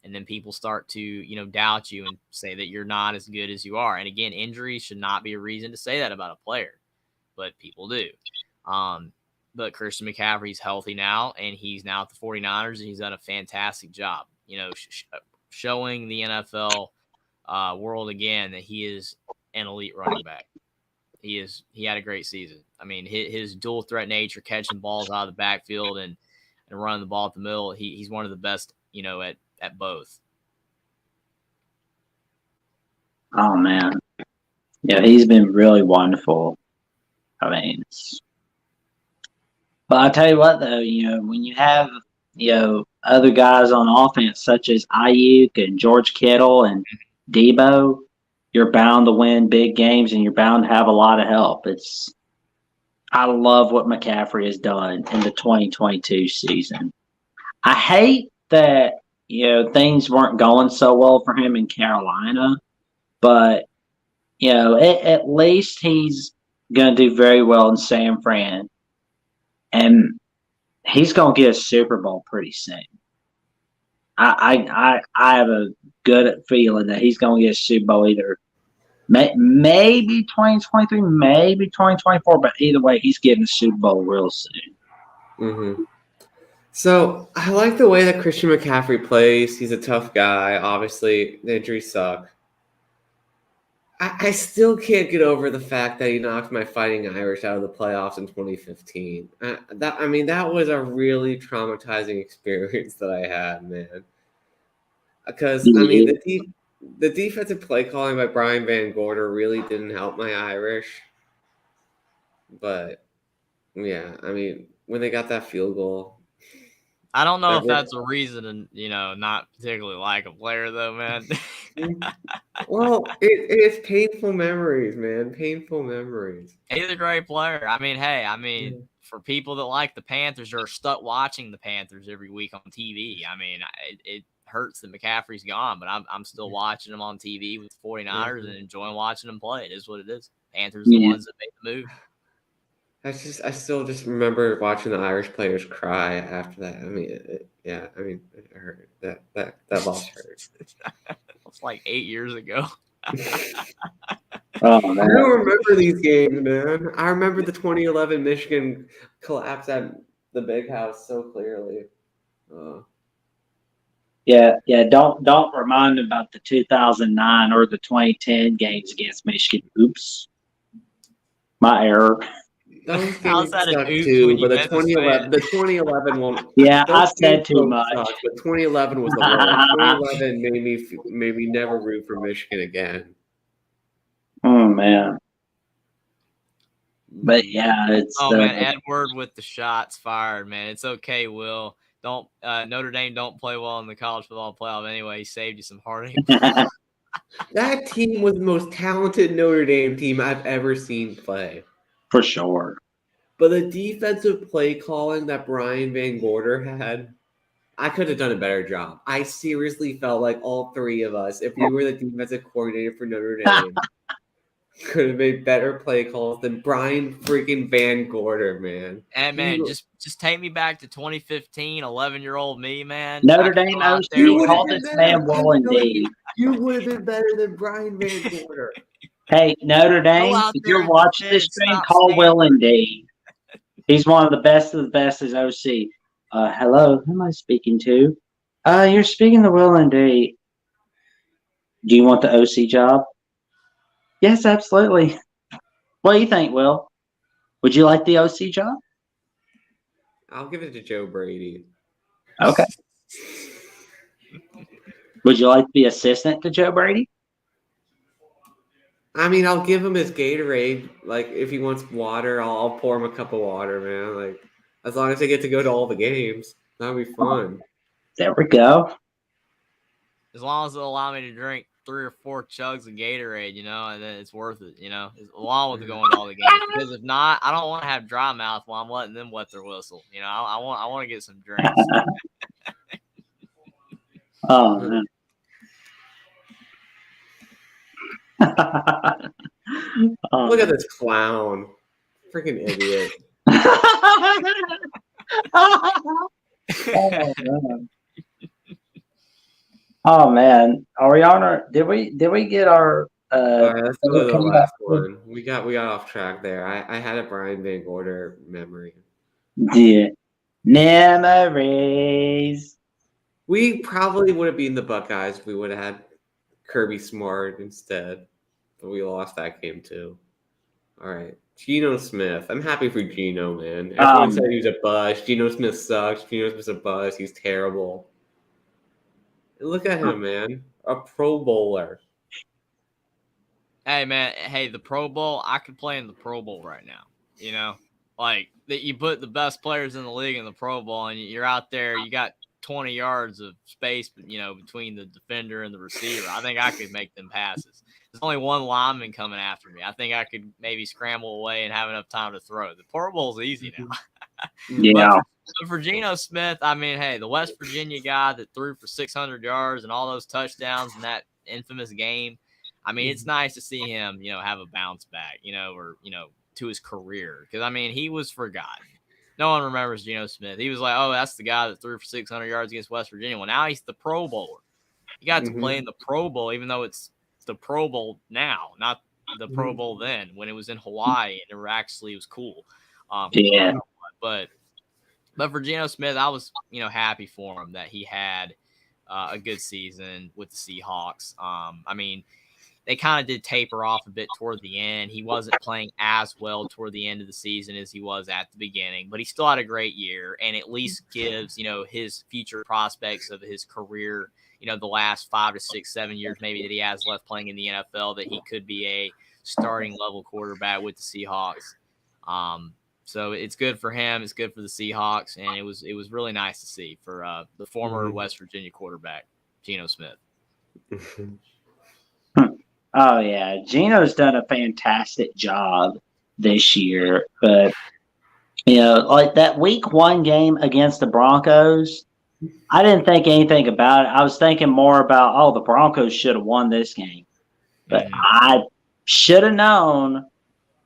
Speaker 2: And then people start to, doubt you and say that you're not as good as you are. And again, injuries should not be a reason to say that about a player, but people do. But Christian McCaffrey's healthy now, and he's now at the 49ers, and he's done a fantastic job, showing the NFL world again that he is an elite running back. He had a great season. I mean, his dual threat nature, catching balls out of the backfield and running the ball at the middle, he's one of the best, at both.
Speaker 3: Oh, man. Yeah, he's been really wonderful. I mean, but I tell you what, though, when you have other guys on offense such as Ayuk and George Kittle and Debo, you're bound to win big games and you're bound to have a lot of help. I love what McCaffrey has done in the 2022 season. I hate that things weren't going so well for him in Carolina, but at least he's going to do very well in San Fran, and he's going to get a Super Bowl pretty soon. I have a good feeling that he's going to get a Super Bowl either maybe 2023, maybe 2024, but either way, he's getting a Super Bowl real soon.
Speaker 1: Mm-hmm. So I like the way that Christian McCaffrey plays. He's a tough guy. Obviously, the injuries suck. I still can't get over the fact that he knocked my Fighting Irish out of the playoffs in 2015. That was a really traumatizing experience that I had, man. Because the defensive play calling by Brian Van Gorder really didn't help my Irish. But yeah, when they got that field goal.
Speaker 2: I don't know if that's a reason to, not particularly like a player, though, man.
Speaker 1: Well, it's painful memories, man. Painful memories.
Speaker 2: He's a great player. For people that like the Panthers or are stuck watching the Panthers every week on TV, it hurts that McCaffrey's gone, but I'm still watching him on TV with the 49ers and enjoying watching him play. It is what it is. Panthers are the ones that made the move.
Speaker 1: I still just remember watching the Irish players cry after that. It hurt. That loss hurt.
Speaker 2: It's like 8 years ago.
Speaker 3: Oh, man.
Speaker 1: I don't remember these games, man. I remember the 2011 Michigan collapse at the Big House so clearly.
Speaker 3: Yeah. Don't remind me about the 2009 or the 2010 games against Michigan. Oops, my error.
Speaker 1: Those games suck too, but the 2011 one.
Speaker 3: Yeah, I said too much.
Speaker 1: Sucked, but 2011 was the worst. 2011 made me never root for Michigan again.
Speaker 3: Oh man. But yeah, it's.
Speaker 2: Man, Edward with the shots fired, man. It's okay, Will. Don't Notre Dame don't play well in the college football playoff anyway. He saved you some heartache.
Speaker 1: That team was the most talented Notre Dame team I've ever seen play.
Speaker 3: For sure.
Speaker 1: But the defensive play calling that Brian Van Gorder had, I could have done a better job. I seriously felt like all three of us, if we were the defensive coordinator for Notre Dame, could have made better play calls than Brian freaking Van Gorder, man.
Speaker 2: And man, just take me back to 2015, 11-year-old me, man.
Speaker 3: Notre Dame OC called this man well indeed.
Speaker 1: You would have been better than Brian Van Gorder.
Speaker 3: Hey, Notre Dame, if you're watching this stream, call Will indeed. He's one of the best as OC. Hello, who am I speaking to? You're speaking to Will indeed. Do you want the OC job? Yes, absolutely. What do you think, Will? Would you like the OC job?
Speaker 1: I'll give it to Joe Brady.
Speaker 3: Okay. Would you like to be assistant to Joe Brady?
Speaker 1: I'll give him his Gatorade. Like, if he wants water, I'll pour him a cup of water, man. Like, as long as I get to go to all the games, that'll be fun.
Speaker 3: There we go.
Speaker 2: As long as they'll allow me to drink 3 or 4 chugs of Gatorade, and then it's worth it, along with going to all the games. Because if not, I don't want to have dry mouth while I'm letting them wet their whistle. I want to get some drinks.
Speaker 3: Oh, man.
Speaker 1: Look at this clown. Freaking idiot.
Speaker 3: Oh man. Are we on our did we get our
Speaker 1: all right, let's go to the last one. We got off track there. I had a Brian Van Gorder memory.
Speaker 3: Yeah. Memories.
Speaker 1: We probably would have been the Buckeyes if we would have had Kirby Smart instead. But we lost that game too. All right. Geno Smith. I'm happy for Geno, man. Everyone said he was a bust. Geno Smith sucks. Geno Smith's a bust. He's terrible. And look at him, man. A Pro Bowler.
Speaker 2: Hey, man. Hey, the Pro Bowl. I could play in the Pro Bowl right now. You know, like that you put the best players in the league in the Pro Bowl, and you're out there. You got 20 yards of space, between the defender and the receiver. I think I could make them passes. There's only one lineman coming after me. I think I could maybe scramble away and have enough time to throw. The Pro Bowl's easy now.
Speaker 3: Yeah.
Speaker 2: But for Geno Smith, I mean, hey, the West Virginia guy that threw for 600 yards and all those touchdowns in that infamous game. I mean, it's nice to see him, have a bounce back, to his career. Because, I mean, he was forgotten. No one remembers Geno Smith. He was like, oh, that's the guy that threw for 600 yards against West Virginia. Well, now he's the Pro Bowler. He got to play in the Pro Bowl, even though it's the Pro Bowl now, not the Pro Bowl then, when it was in Hawaii and it was cool.
Speaker 3: Yeah.
Speaker 2: But for Geno Smith, I was, happy for him that he had a good season with the Seahawks. I mean, they kind of did taper off a bit toward the end. He wasn't playing as well toward the end of the season as he was at the beginning, but he still had a great year and at least gives, his future prospects of his career, the last 5 to 6, 7 years maybe that he has left playing in the NFL, that he could be a starting level quarterback with the Seahawks. So it's good for him. It's good for the Seahawks. And it was really nice to see for the former West Virginia quarterback, Geno Smith.
Speaker 3: Oh, yeah. Geno's done a fantastic job this year. But, like that week 1 game against the Broncos, I didn't think anything about it. I was thinking more about, the Broncos should have won this game. But I should have known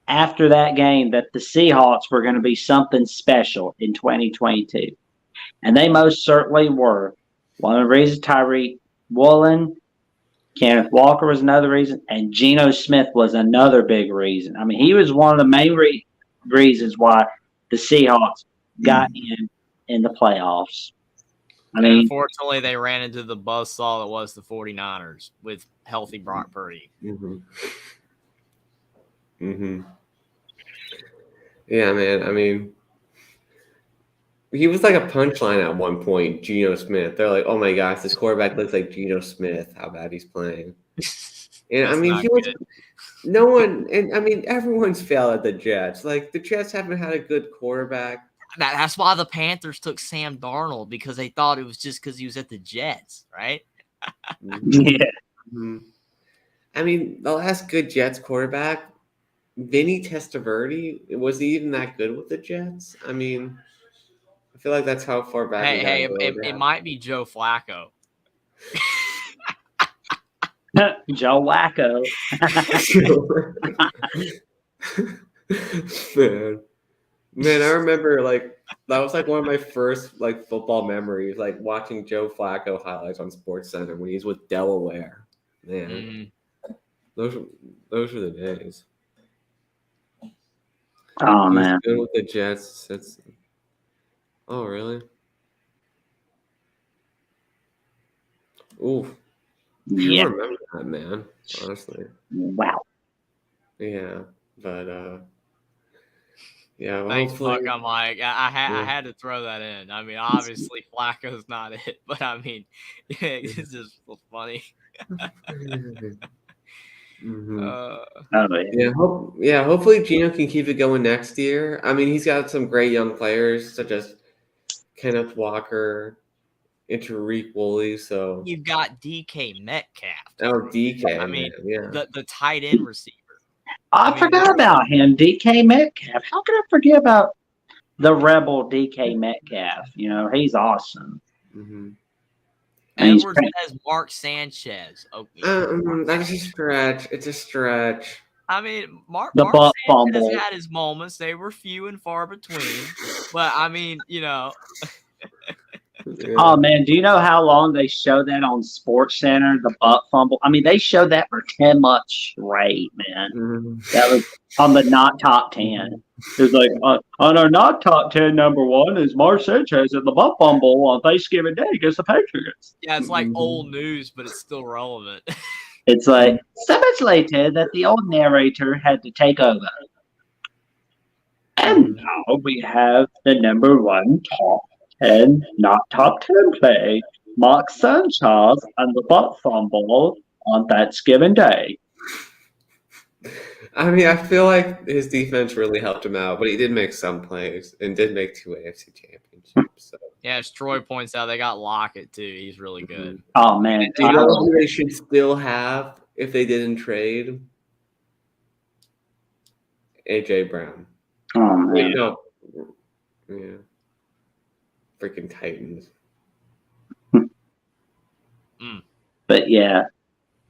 Speaker 3: after that game that the Seahawks were going to be something special in 2022. And they most certainly were. One of the reasons Tyreek Woolen, Kenneth Walker was another reason, and Geno Smith was another big reason. I mean, he was one of the main reasons why the Seahawks got in the playoffs. I mean,
Speaker 2: unfortunately, they ran into the buzzsaw that was the 49ers with healthy Brock Purdy.
Speaker 1: Yeah, man. I mean, he was like a punchline at one point, Geno Smith. They're like, oh my gosh, this quarterback looks like Geno Smith. How bad he's playing. And I mean, everyone's failed at the Jets. Like, the Jets haven't had a good quarterback.
Speaker 2: That's why the Panthers took Sam Darnold, because they thought it was just because he was at the Jets, right?
Speaker 3: Yeah.
Speaker 1: I mean, the last good Jets quarterback, Vinny Testaverde, was he even that good with the Jets? I mean, I feel like that's how far back.
Speaker 2: It might be Joe Flacco.
Speaker 3: Joe Wacko.
Speaker 1: Man, I remember that was one of my first football memories, watching Joe Flacco highlights on SportsCenter when he's with Delaware. Man, those were the days.
Speaker 3: Oh man,
Speaker 1: good with the Jets. Oh really? Ooh,
Speaker 3: yeah.
Speaker 1: I remember that, man. Honestly.
Speaker 3: Wow.
Speaker 1: Yeah, but yeah. Well,
Speaker 2: Thanks, Buck. I'm like, I had to throw that in. I mean, obviously Flacco's not it, but I mean, it's just funny.
Speaker 1: Hopefully Geno can keep it going next year. I mean, he's got some great young players such as Kenneth Walker, and Tariq Woolley. So
Speaker 2: you've got DK Metcalf.
Speaker 1: Oh, DK.
Speaker 2: I mean, the tight end receiver.
Speaker 3: I forgot about him, DK Metcalf. How could I forget about the Rebel DK Metcalf? He's awesome.
Speaker 2: Edwards has Mark Sanchez.
Speaker 1: That's a stretch. It's a stretch.
Speaker 2: I mean, Mark
Speaker 3: butt
Speaker 2: Sanchez
Speaker 3: fumble
Speaker 2: has had his moments. They were few and far between. But, I mean,
Speaker 1: Yeah.
Speaker 3: Oh, man, do you know how long they showed that on SportsCenter, the butt fumble? I mean, they showed that for 10 months straight, man. That was on the not top 10. It was like, on our not top 10, number 1 is Mark Sanchez at the butt fumble on Thanksgiving Day against the Patriots.
Speaker 2: Yeah, it's like old news, but it's still relevant.
Speaker 3: It's like, so much later that the old narrator had to take over. And now we have the number 1 top 10, not top 10 play, Mark Sanchez and the butt fumble on Thanksgiving Day.
Speaker 1: I mean, I feel like his defense really helped him out, but he did make some plays and did make 2 AFC championships. So.
Speaker 2: Yeah, as Troy points out, they got Lockett too. He's really good.
Speaker 3: Oh man,
Speaker 1: You know who they should still have if they didn't trade? AJ Brown.
Speaker 3: oh man.
Speaker 1: Wait, no. Yeah. Freaking Titans.
Speaker 3: But yeah.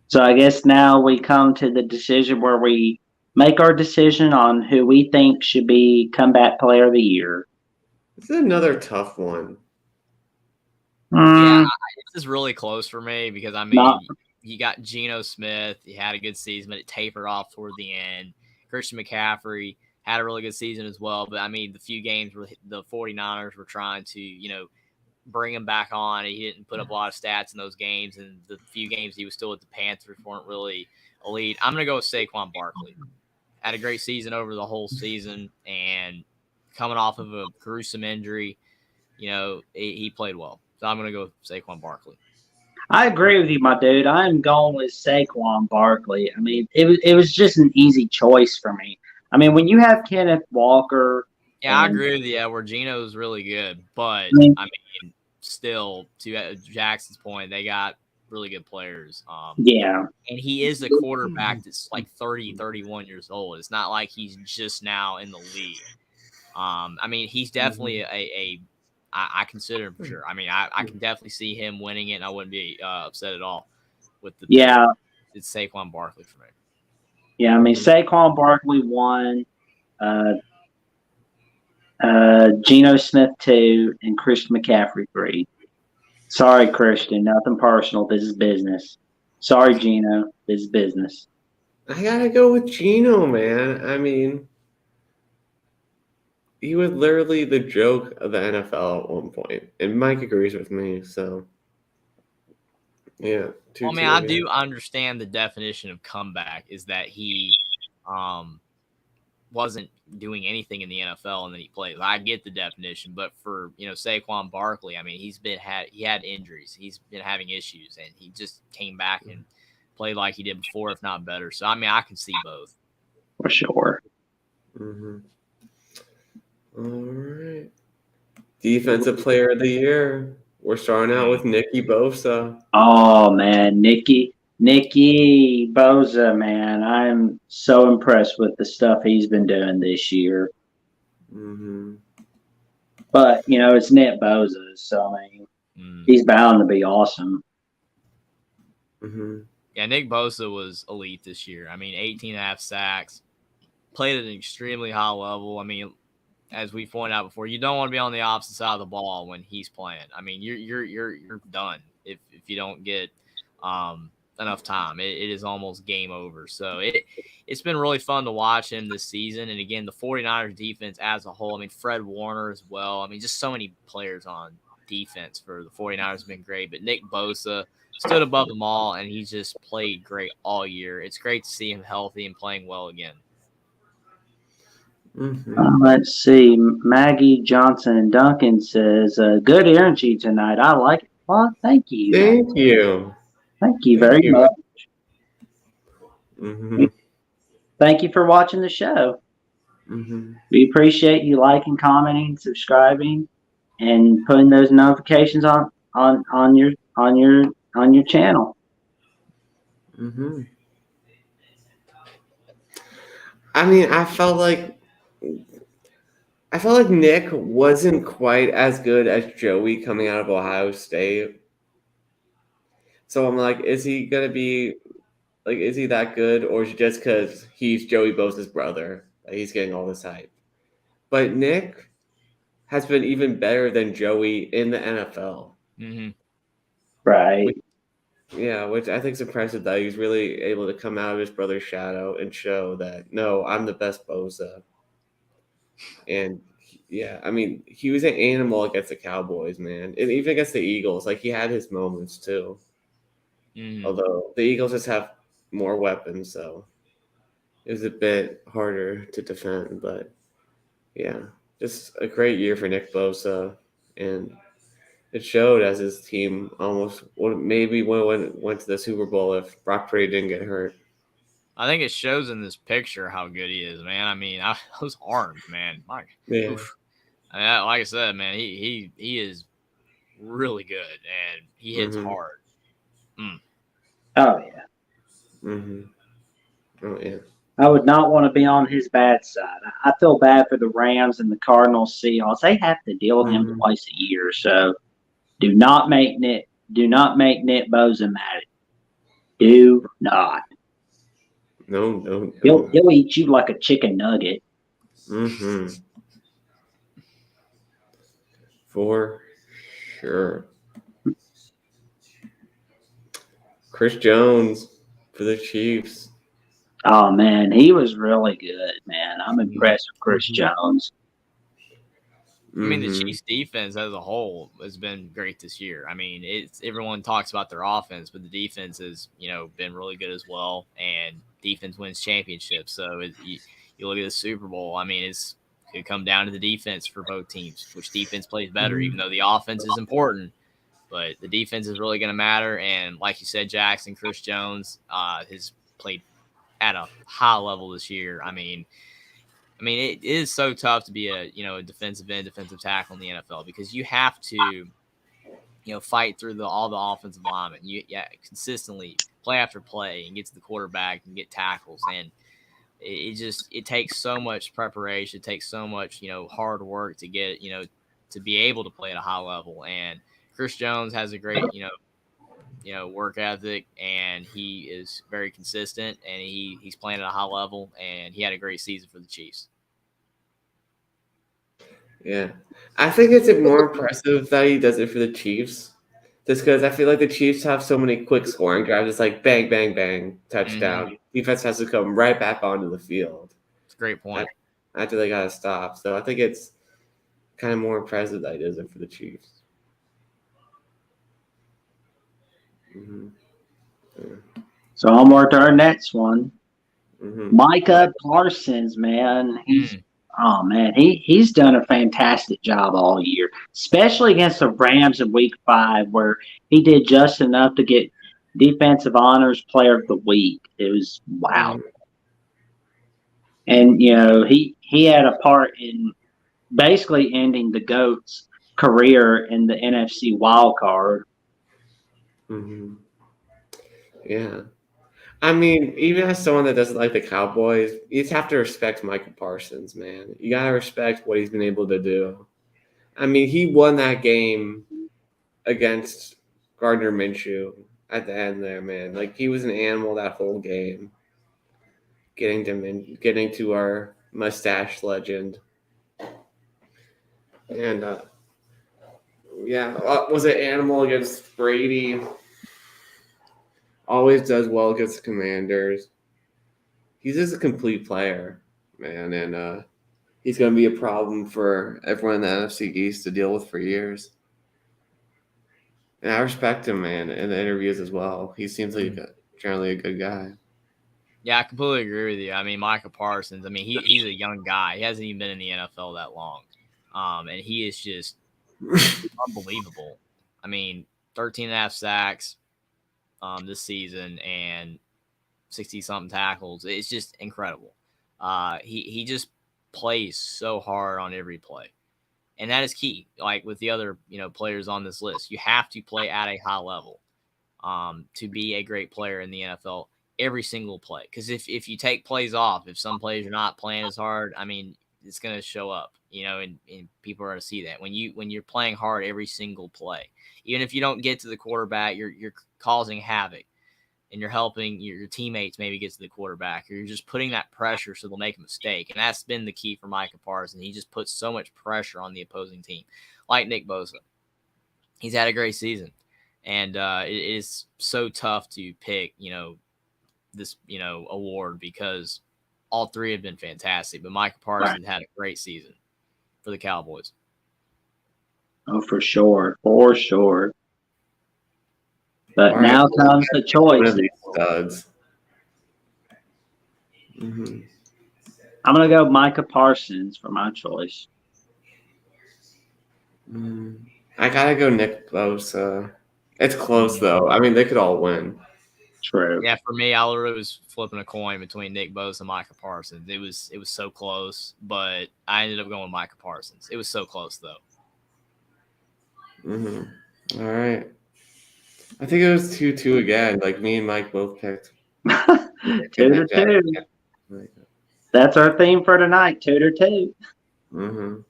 Speaker 3: So I guess now we come to the decision where we make our decision on who we think should be comeback player of the year.
Speaker 1: This is another tough one.
Speaker 2: Yeah, this is really close for me because I mean,
Speaker 3: Not-
Speaker 2: you got Geno Smith. He had a good season, but it tapered off toward the end. Christian McCaffrey had a really good season as well. But I mean, the few games where the 49ers were trying to, bring him back on, he didn't put up a lot of stats in those games. And the few games he was still with the Panthers weren't really elite. I'm going to go with Saquon Barkley. Had a great season over the whole season, and coming off of a gruesome injury, he played well. So I'm going to go with Saquon Barkley.
Speaker 3: I agree with you, my dude. I'm going with Saquon Barkley. I mean, it was just an easy choice for me. I mean, when you have Kenneth Walker.
Speaker 2: Yeah, I agree with you. Where Geno's really good, but I mean, still to Jackson's point, they got really good players.
Speaker 3: Yeah.
Speaker 2: And he is a quarterback that's like 30, 31 years old. It's not like he's just now in the league. I mean, he's definitely I consider him for sure. I mean, I can definitely see him winning it, and I wouldn't be upset at all with the.
Speaker 3: Yeah.
Speaker 2: It's Saquon Barkley for me.
Speaker 3: Yeah, I mean, Saquon Barkley won, Geno Smith 2, and Christian McCaffrey 3. Sorry, Christian, nothing personal. This is business. Sorry, Geno, this is business.
Speaker 1: I gotta go with Geno, man. I mean, he was literally the joke of the NFL at one point, and Mike agrees with me. So, yeah.
Speaker 2: Well, I mean, I do understand the definition of comeback is that he wasn't doing anything in the NFL and then he played. I get the definition, but for Saquon Barkley, I mean, he had injuries, he's been having issues, and he just came back and played like he did before, if not better. So I mean, I can see both
Speaker 3: for sure.
Speaker 1: Mm-hmm. All right, defensive player of the year. We're starting out with Nicky Bosa.
Speaker 3: Oh man, Nicky Bosa, man. I'm so impressed with the stuff he's been doing this year.
Speaker 1: Mm-hmm.
Speaker 3: But, it's Nick Bosa, so, I mean, he's bound to be awesome.
Speaker 1: Mm-hmm.
Speaker 2: Yeah, Nick Bosa was elite this year. I mean, 18.5 sacks, played at an extremely high level. I mean, as we pointed out before, you don't want to be on the opposite side of the ball when he's playing. I mean, you're done if you don't get enough time. It is almost game over. So it's been really fun to watch him this season. And again, the 49ers defense as a whole, I mean, Fred Warner as well. I mean, just so many players on defense for the 49ers have been great. But Nick Bosa stood above them all, and he's just played great all year. It's great to see him healthy and playing well again.
Speaker 1: Mm-hmm.
Speaker 3: Let's see. Maggie Johnson and Duncan says, good energy tonight. I like it. Well, thank you.
Speaker 1: Thank you.
Speaker 3: Thank you very much.
Speaker 1: Mm-hmm.
Speaker 3: Thank you for watching the show.
Speaker 1: Mm-hmm.
Speaker 3: We appreciate you liking, commenting, subscribing, and putting those notifications on your channel.
Speaker 1: Mm-hmm. I mean, I felt like Nick wasn't quite as good as Joey coming out of Ohio State. So I'm like, is he going to be, like, is he that good? Or is it just because he's Joey Bosa's brother that he's getting all this hype? But Nick has been even better than Joey in the NFL.
Speaker 2: Mm-hmm.
Speaker 3: Right.
Speaker 1: Which I think is impressive that he's really able to come out of his brother's shadow and show that, no, I'm the best Bosa. And yeah, I mean, he was an animal against the Cowboys, man. And even against the Eagles, like, he had his moments too.
Speaker 2: Mm-hmm.
Speaker 1: Although the Eagles just have more weapons, so it was a bit harder to defend. But yeah, just a great year for Nick Bosa. And it showed as his team almost maybe went to the Super Bowl if Brock Purdy didn't get hurt.
Speaker 2: I think it shows in this picture how good he is, man. I mean, those arms, man.
Speaker 1: Yeah.
Speaker 2: Oof. I mean, like I said, man, he is really good, and he hits
Speaker 1: Mm-hmm.
Speaker 2: hard.
Speaker 3: Oh yeah.
Speaker 1: Mm-hmm. Oh yeah.
Speaker 3: I would not want to be on his bad side. I feel bad for the Rams and the Cardinals, Seahawks. They have to deal with him
Speaker 1: Mm-hmm.
Speaker 3: twice a year. So do not make Nick Bosa mad. Do not.
Speaker 1: No.
Speaker 3: He'll eat you like a chicken nugget.
Speaker 1: Mm-hmm. For sure. Chris Jones for the Chiefs.
Speaker 3: Oh man, he was really good, man. I'm impressed with Chris Jones.
Speaker 2: I mean, the
Speaker 1: Mm-hmm.
Speaker 2: Chiefs' defense as a whole has been great this year. I mean, it's everyone talks about their offense, but the defense has been really good as well. And defense wins championships. So you look at the Super Bowl. I mean, it could come down to the defense for both teams. Which defense plays better? Even though the offense is important, but the defense is really going to matter. And like you said, Jackson, Chris Jones has played at a high level this year. I mean, it is so tough to be a defensive end, defensive tackle in the NFL because you have to fight through all the offensive linemen. Consistently play after play and get to the quarterback and get tackles, and it takes so much preparation, it takes so much hard work to get to be able to play at a high level. And Chris Jones has a great work ethic, and he is very consistent, and he's playing at a high level, and he had a great season for the Chiefs.
Speaker 1: Yeah. I think it's more impressive that he does it for the Chiefs. Just because I feel like the Chiefs have so many quick scoring drives. It's like bang, bang, bang, touchdown.
Speaker 2: Mm-hmm.
Speaker 1: Defense has to come right back onto the field.
Speaker 2: It's a great point.
Speaker 1: After they got to stop. So I think it's kind of more impressive that he does it for the Chiefs. Mm-hmm. Yeah.
Speaker 3: So on to our next one.
Speaker 1: Mm-hmm.
Speaker 3: Micah Parsons, man. He's done a fantastic job all year, especially against the Rams in Week 5, where he did just enough to get Defensive Honors Player of the Week. It was wow.
Speaker 1: Mm-hmm.
Speaker 3: And he had a part in basically ending the GOAT's career in the NFC wild card.
Speaker 1: Mm-hmm. Yeah. I mean, even as someone that doesn't like the Cowboys, you just have to respect Michael Parsons, man. You got to respect what he's been able to do. I mean, he won that game against Gardner Minshew at the end there, man. Like, he was an animal that whole game. Getting to our mustache legend. And, was it animal against Brady? Always does well against the Commanders. He's just a complete player, man, and he's going to be a problem for everyone in the NFC East to deal with for years. And I respect him, man, in the interviews as well. He seems like generally a good guy.
Speaker 2: Yeah, I completely agree with you. I mean, Micah Parsons, I mean, he's a young guy. He hasn't even been in the NFL that long. And he is just unbelievable. I mean, 13 and a half sacks this season and 60-something tackles. It's just incredible. He just plays so hard on every play. And that is key. Like with the other, players on this list, you have to play at a high level to be a great player in the NFL every single play. Because if you take plays off, if some plays are not playing as hard, I mean, it's going to show up, and people are going to see that when you're playing hard every single play, even if you don't get to the quarterback, you're causing havoc. And you're helping your teammates maybe get to the quarterback, or you're just putting that pressure so they'll make a mistake. And that's been the key for Micah Parsons. He just puts so much pressure on the opposing team, like Nick Bosa. He's had a great season, and it is so tough to pick, this, award because all three have been fantastic. But Micah Parsons had a great season for the Cowboys.
Speaker 3: Oh, for sure. But now comes the choice.
Speaker 1: Studs. Mm-hmm.
Speaker 3: I'm going to go Micah Parsons for my choice.
Speaker 1: I got to go Nick Bosa. It's close, though. I mean, they could all win.
Speaker 3: True.
Speaker 2: Yeah, for me, I literally was flipping a coin between Nick Bosa and Micah Parsons. It was so close, but I ended up going with Micah Parsons. It was so close though.
Speaker 1: Mm-hmm. All right. I think it was 2-2 again. Like me and Mike both picked.
Speaker 3: 2-2. That's our theme for tonight. 2-2.
Speaker 1: Mm-hmm.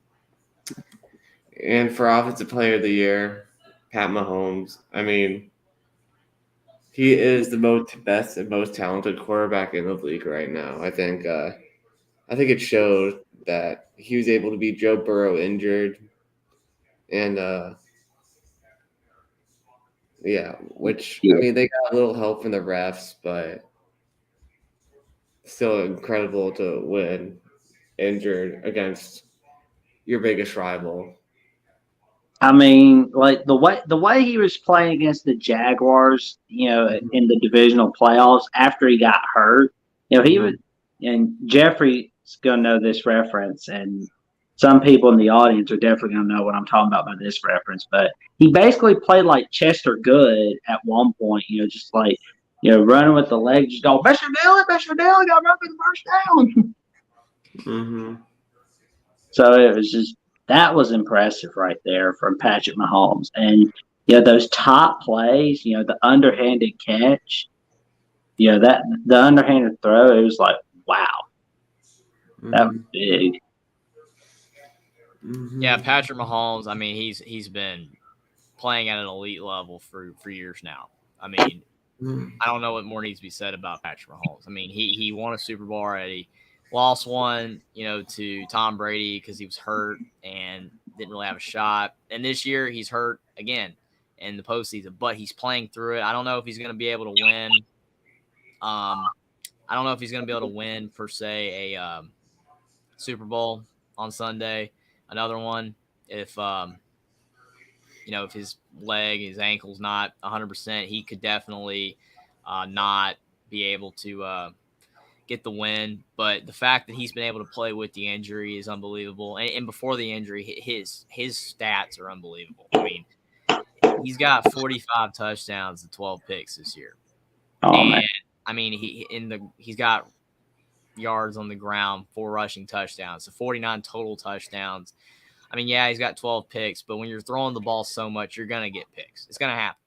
Speaker 1: And for Offensive Player of the Year, Pat Mahomes. I mean, he is the best and most talented quarterback in the league right now. I think it showed that he was able to beat Joe Burrow injured, and which I mean they got a little help from the refs, but still incredible to win injured against your biggest rival.
Speaker 3: I mean, like the way he was playing against the Jaguars, you know, in the divisional playoffs after he got hurt, you know, he was, and Jeffrey's gonna know this reference, and some people in the audience are definitely gonna know what I'm talking about by this reference. But he basically played like Chester Good at one point, you know, just like, you know, running with the legs, just go, Mr. Dillon, got run for the first down.
Speaker 1: Mm-hmm.
Speaker 3: So it was just. That was impressive right there from Patrick Mahomes. And, you know, those top plays, you know, the underhanded catch, you know, that the underhanded throw, it was like, wow. That was big.
Speaker 1: Mm-hmm.
Speaker 2: Yeah, Patrick Mahomes, I mean, he's been playing at an elite level for years now. I mean, I don't know what more needs to be said about Patrick Mahomes. I mean, he won a Super Bowl already. Lost one, you know, to Tom Brady because he was hurt and didn't really have a shot. And this year he's hurt again in the postseason, but he's playing through it. I don't know if he's going to be able to win. I don't know if he's going to be able to win per se a Super Bowl on Sunday. Another one, if you know, if his leg, his ankle's not 100%, he could definitely not be able to get the win. But the fact that he's been able to play with the injury is unbelievable. And before the injury, his stats are unbelievable. I mean, he's got 45 touchdowns and 12 picks this year.
Speaker 3: Oh,
Speaker 2: and
Speaker 3: man.
Speaker 2: I mean, he's got yards on the ground, 4 rushing touchdowns, so 49 total touchdowns. I mean, yeah, he's got 12 picks, but when you're throwing the ball so much, you're gonna get picks. It's gonna happen.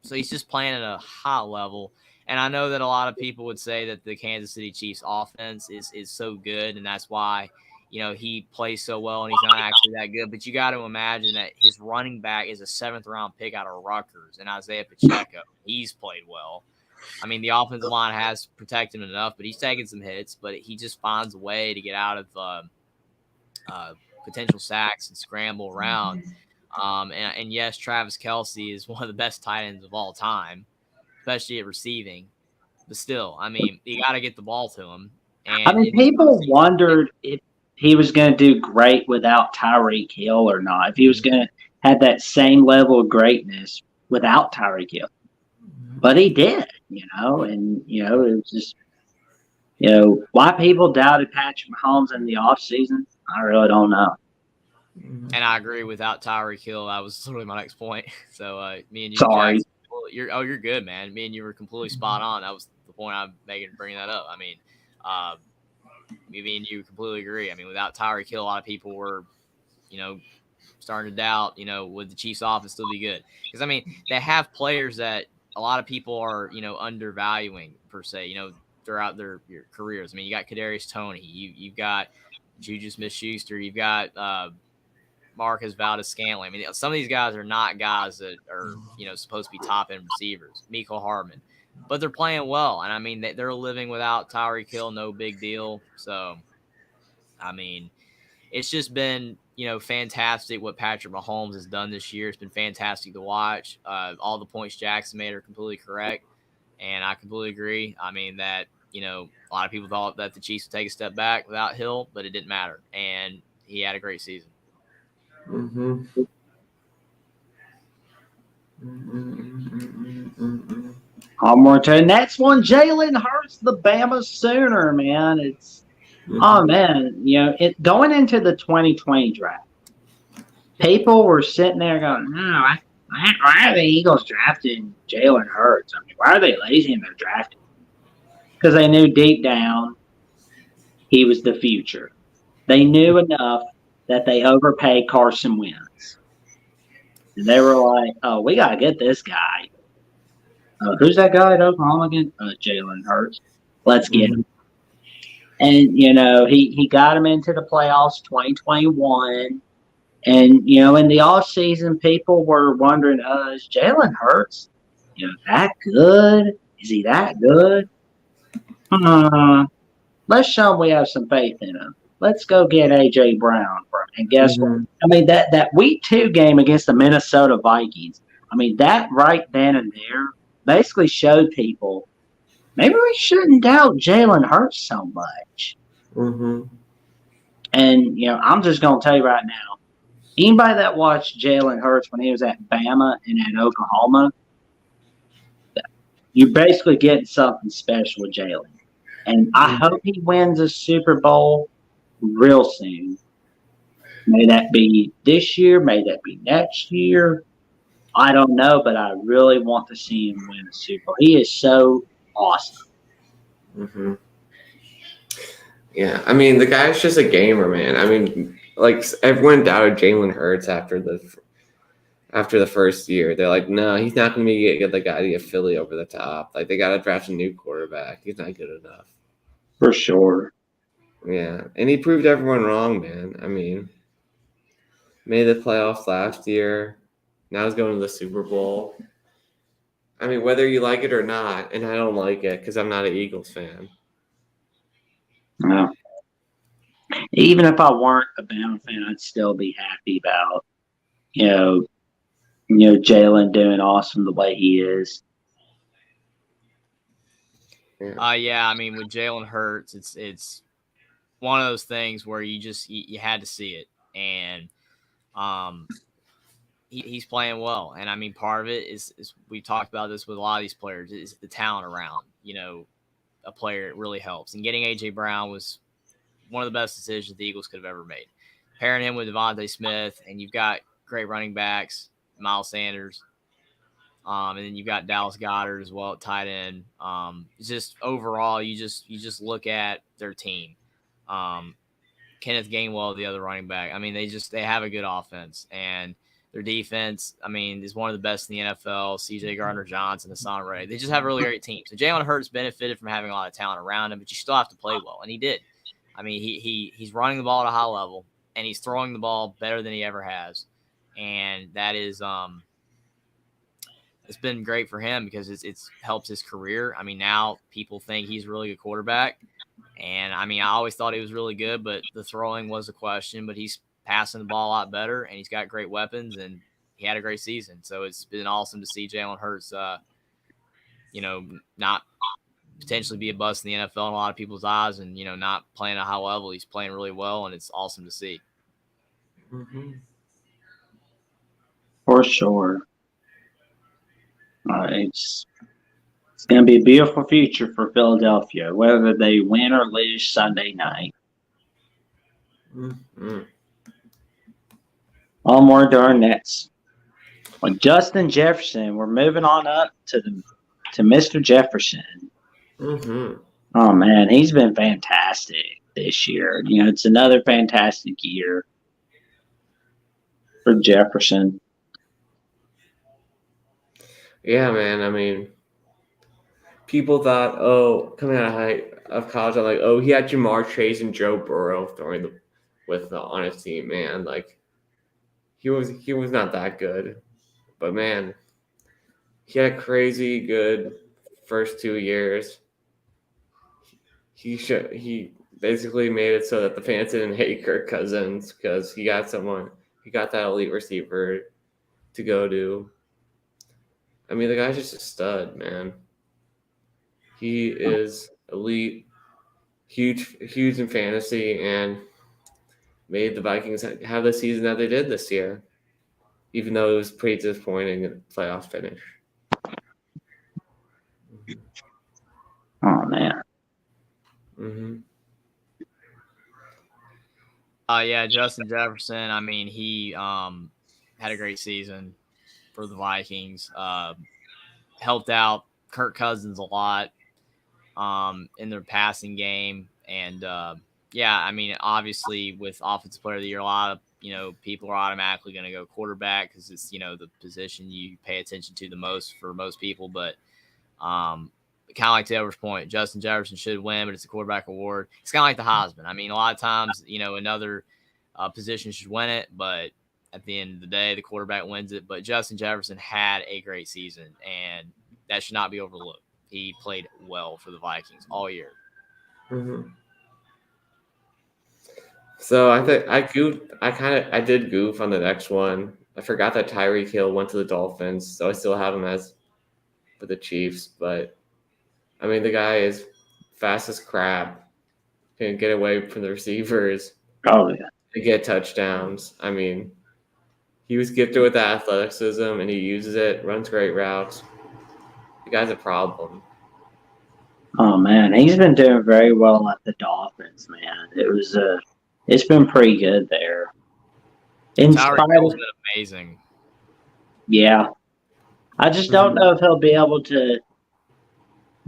Speaker 2: So he's just playing at a high level. And I know that a lot of people would say that the Kansas City Chiefs offense is so good, and that's why, you know, he plays so well, and he's not actually that good. But you got to imagine that his running back is a 7th-round pick out of Rutgers, and Isaiah Pacheco. He's played well. I mean, the offensive line has protected him enough, but he's taking some hits. But he just finds a way to get out of potential sacks and scramble around. And yes, Travis Kelce is one of the best tight ends of all time, especially at receiving. But still, I mean, you got to get the ball to him. And
Speaker 3: I mean, people wondered if he was going to do great without Tyreek Hill or not, if he was going to have that same level of greatness without Tyreek Hill. But he did, you know, and, you know, it was just, you know, why people doubted Patrick Mahomes in the offseason, I really don't know.
Speaker 2: And I agree. Without Tyreek Hill, that was literally my next point. So me and you,
Speaker 3: Sorry.
Speaker 2: Jackson, you're good, man. Me and you were completely spot on. That was the point I'm making, bringing that up. I mean, me and you completely agree. I mean, without Tyreek Hill, a lot of people were, you know, starting to doubt, you know, would the Chiefs offense still be good? Because, I mean, they have players that a lot of people are, you know, undervaluing per se, you know, throughout their careers. I mean, you got Kadarius Toney, you've got Juju Smith-Schuster, you've got Marcus Valdes-Scantling. I mean, some of these guys are not guys that are, you know, supposed to be top-end receivers. Mecole Hardman. But they're playing well. And, I mean, they're living without Tyreek Hill, no big deal. So, I mean, it's just been, you know, fantastic what Patrick Mahomes has done this year. It's been fantastic to watch. All the points Jackson made are completely correct, and I completely agree. I mean, that, you know, a lot of people thought that the Chiefs would take a step back without Hill, but it didn't matter, and he had a great season.
Speaker 1: Mm-hmm.
Speaker 3: Onward to the next one, Jalen Hurts, the Bama Sooner, man. It's oh man, you know, going into the 2020 draft, people were sitting there going, "No, why are the Eagles drafting Jalen Hurts? I mean, why are they lazy in their drafting? Because they knew deep down he was the future. They knew enough that they overpaid Carson Wentz. And they were like, oh, we got to get this guy. Who's that guy at Oklahoma again? Jalen Hurts. Let's get him. And, he got him into the playoffs 2021. And, in the offseason, people were wondering, is Jalen Hurts, that good? Is he that good? Let's show him we have some faith in him. Let's go get A.J. Brown. And guess what? I mean, that week 2 game against the Minnesota Vikings, I mean, that right then and there basically showed people maybe we shouldn't doubt Jalen Hurts so much.
Speaker 1: Mm-hmm.
Speaker 3: And, I'm just going to tell you right now, anybody that watched Jalen Hurts when he was at Bama and at Oklahoma, you're basically getting something special with Jalen. And I hope he wins a Super Bowl real soon. May that be this year, may that be next year. I don't know, but I really want to see him win a Super Bowl. He is so awesome.
Speaker 1: Mm-hmm. Yeah, I mean, the guy's just a gamer, man. I mean, like, everyone doubted Jalen Hurts after the first year. They're like, no, he's not going to get the guy to get Philly over the top. Like, they got to draft a new quarterback. He's not good enough.
Speaker 3: For sure.
Speaker 1: Yeah, and he proved everyone wrong, man. I mean, made the playoffs last year. Now he's going to the Super Bowl. I mean, whether you like it or not, and I don't like it because I'm not an Eagles fan.
Speaker 3: No. Even if I weren't a Bama fan, I'd still be happy about, Jalen doing awesome the way he is.
Speaker 2: Yeah. I mean, with Jalen Hurts, it's one of those things where you had to see it, and he's playing well. And I mean, part of it is we talked about this with a lot of these players is the talent around. A player it really helps, and getting A.J. Brown was one of the best decisions the Eagles could have ever made. Pairing him with Devontae Smith, and you've got great running backs, Miles Sanders, and then you've got Dallas Goedert as well at tight end. Just overall, you just look at their team. Kenneth Gainwell, the other running back. I mean, they have a good offense, and their defense, I mean, is one of the best in the NFL. C.J. Gardner-Johnson, Hassan Ray. They just have a really great team. So Jalen Hurts benefited from having a lot of talent around him, but you still have to play well, and he did. I mean, he's running the ball at a high level, and he's throwing the ball better than he ever has, and that is it's been great for him because it's helped his career. I mean, now people think he's a really good quarterback, and I mean, I always thought he was really good, but the throwing was a question. But he's passing the ball a lot better, and he's got great weapons, and he had a great season. So it's been awesome to see Jalen Hurts, not potentially be a bust in the NFL in a lot of people's eyes, and not playing at a high level. He's playing really well, and it's awesome to see.
Speaker 1: Mm-hmm.
Speaker 3: For sure. It's going to be a beautiful future for Philadelphia, whether they win or lose Sunday night.
Speaker 1: Mm-hmm.
Speaker 3: Onward to our Nets. Well, Justin Jefferson, we're moving on up to Mr. Jefferson.
Speaker 1: Mm-hmm.
Speaker 3: Oh, man, he's been fantastic this year. It's another fantastic year for Jefferson.
Speaker 1: Yeah, man. I mean, people thought, coming out of college, I'm like, he had Jamar Chase and Joe Burrow throwing on his team, man. Like, he was not that good, but man, he had a crazy good first 2 years. He basically made it so that the fans didn't hate Kirk Cousins because he got that elite receiver to go to. I mean, the guy's just a stud, man. He is elite, huge in fantasy, and made the Vikings have the season that they did this year, even though it was pretty disappointing in the playoff finish.
Speaker 3: Oh, man.
Speaker 1: Mm-hmm.
Speaker 2: Yeah, Justin Jefferson. I mean, he had a great season. for the Vikings. Helped out Kirk Cousins a lot in their passing game. And yeah, I mean, obviously with Offensive Player of the Year, a lot of people are automatically going to go quarterback because it's the position you pay attention to the most for most people. But kind of like Taylor's point, Justin Jefferson should win, but it's a quarterback award. It's kind of like the Heisman. I mean, a lot of times another position should win it, but at the end of the day, the quarterback wins it. But Justin Jefferson had a great season, and that should not be overlooked. He played well for the Vikings all year.
Speaker 1: Mm-hmm. So I think I did goof on the next one. I forgot that Tyreek Hill went to the Dolphins, so I still have him as for the Chiefs. But I mean, the guy is fast as crap. Can get away from the receivers.
Speaker 3: Oh yeah.
Speaker 1: To get touchdowns. I mean, he was gifted with that athleticism, and he uses it. Runs great routes. The guy's a problem.
Speaker 3: Oh man, he's been doing very well at the Dolphins, man. It's been pretty good there.
Speaker 2: Tyreek Hill's been amazing.
Speaker 3: Yeah. I just don't know if he'll be able to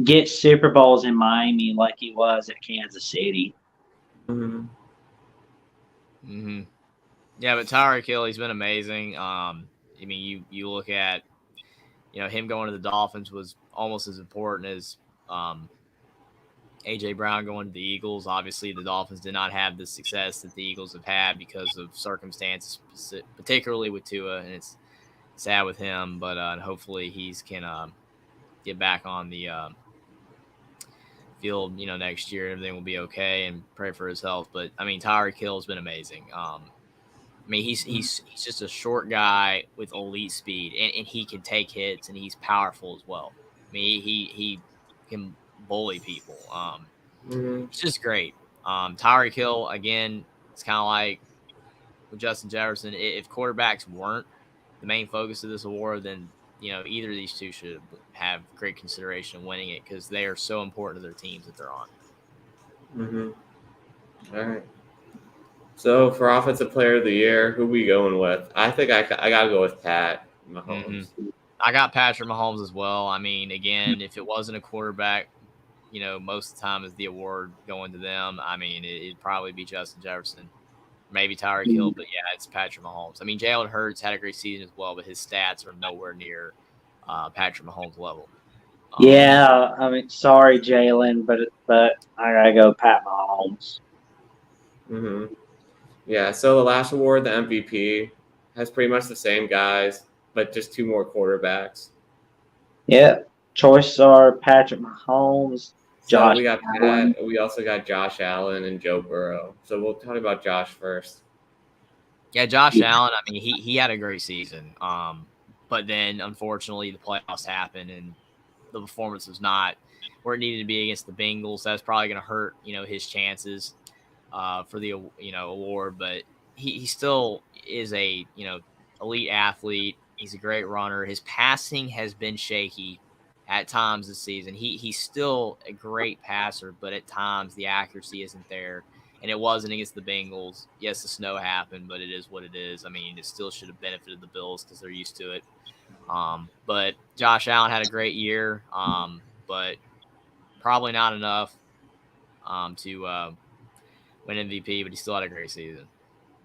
Speaker 3: get Super Bowls in Miami like he was at Kansas City.
Speaker 1: Mm-hmm.
Speaker 2: Mm-hmm. Yeah, but Tyreek Hill, he's been amazing. I mean, you look at him going to the Dolphins was almost as important as A.J. Brown going to the Eagles. Obviously, the Dolphins did not have the success that the Eagles have had because of circumstances, particularly with Tua, and it's sad with him. But hopefully, he can get back on the field, next year. Everything will be okay, and pray for his health. But I mean, Tyreek Hill has been amazing. I mean, he's just a short guy with elite speed, and he can take hits, and he's powerful as well. I mean, he can bully people. It's just great. Tyreek Hill, again, it's kind of like with Justin Jefferson. If quarterbacks weren't the main focus of this award, then either of these two should have great consideration of winning it because they are so important to their teams that they're on.
Speaker 1: Mm-hmm. All right. So for Offensive Player of the Year, who we going with? I think I gotta go with Pat Mahomes.
Speaker 2: Mm-hmm. I got Patrick Mahomes as well. I mean, again, if it wasn't a quarterback, most of the time is the award going to them. I mean, it'd probably be Justin Jefferson, maybe Tyreek Hill, but yeah, it's Patrick Mahomes. I mean, Jalen Hurts had a great season as well, but his stats are nowhere near Patrick Mahomes' level.
Speaker 3: Yeah, I mean, sorry, Jalen, but I gotta go Pat Mahomes.
Speaker 1: Mm-hmm. Yeah, so the last award, the MVP, has pretty much the same guys, but just two more quarterbacks.
Speaker 3: Yeah, choices are Patrick Mahomes, Josh.
Speaker 1: So we got Pat. We also got Josh Allen and Joe Burrow. So we'll talk about Josh first.
Speaker 2: Yeah, Josh Allen. I mean, he had a great season. But then unfortunately the playoffs happened and the performance was not where it needed to be against the Bengals. That's probably going to hurt his chances for the award. But he still is a elite athlete. He's a great runner. His passing has been shaky at times this season. He's still a great passer, but at times the accuracy isn't there. And it wasn't against the Bengals. Yes, the snow happened, but it is what it is. I mean, it still should have benefited the Bills because they're used to it. But Josh Allen had a great year, but probably not enough to win MVP, but he still had a great season.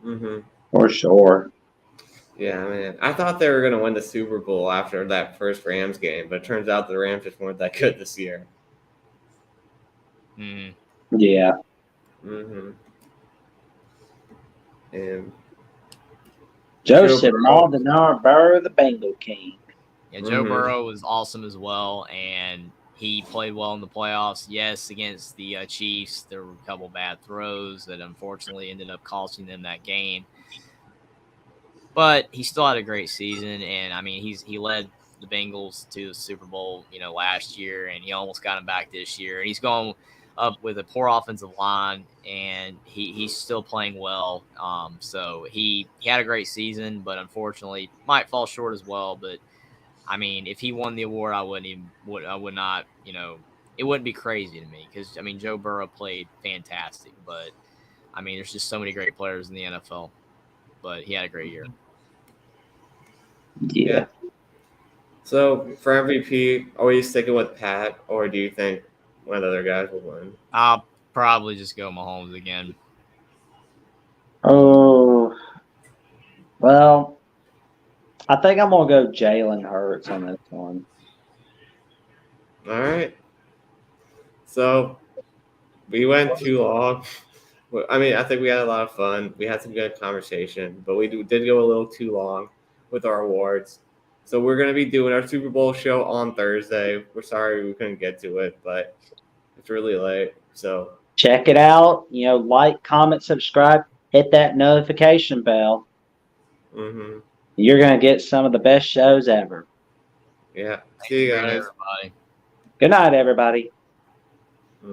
Speaker 1: Mm-hmm.
Speaker 3: For sure.
Speaker 1: Yeah, man. I thought they were going to win the Super Bowl after that first Rams game, but it turns out the Rams just weren't that good this year.
Speaker 2: Mm-hmm.
Speaker 3: Yeah.
Speaker 1: Mm-hmm. And
Speaker 3: Joseph Maldonado Burrow, the Bengal King.
Speaker 2: Yeah, Joe Burrow was awesome as well, and he played well in the playoffs. Yes, against the Chiefs, there were a couple bad throws that unfortunately ended up costing them that game. But he still had a great season, and I mean, he led the Bengals to the Super Bowl, last year, and he almost got him back this year. And he's going up with a poor offensive line, and he's still playing well. So he had a great season, but unfortunately might fall short as well. But I mean, if he won the award, I would not, it wouldn't be crazy to me because I mean, Joe Burrow played fantastic, but I mean, there's just so many great players in the NFL. But he had a great year.
Speaker 3: Yeah.
Speaker 1: So for MVP, are you sticking with Pat, or do you think one of the other guys will win?
Speaker 2: I'll probably just go Mahomes again.
Speaker 3: Oh, well, I think I'm gonna go Jalen Hurts on this one.
Speaker 1: All right. So we went too long. I mean, I think we had a lot of fun. We had some good conversation, but did go a little too long with our awards. So we're going to be doing our Super Bowl show on Thursday. We're sorry we couldn't get to it, but it's really late. So
Speaker 3: Check it out. Like, comment, subscribe, hit that notification bell. You're gonna get some of the best shows ever.
Speaker 1: Yeah. See you
Speaker 2: Good night,
Speaker 1: guys.
Speaker 2: everybody.
Speaker 3: Good night, everybody.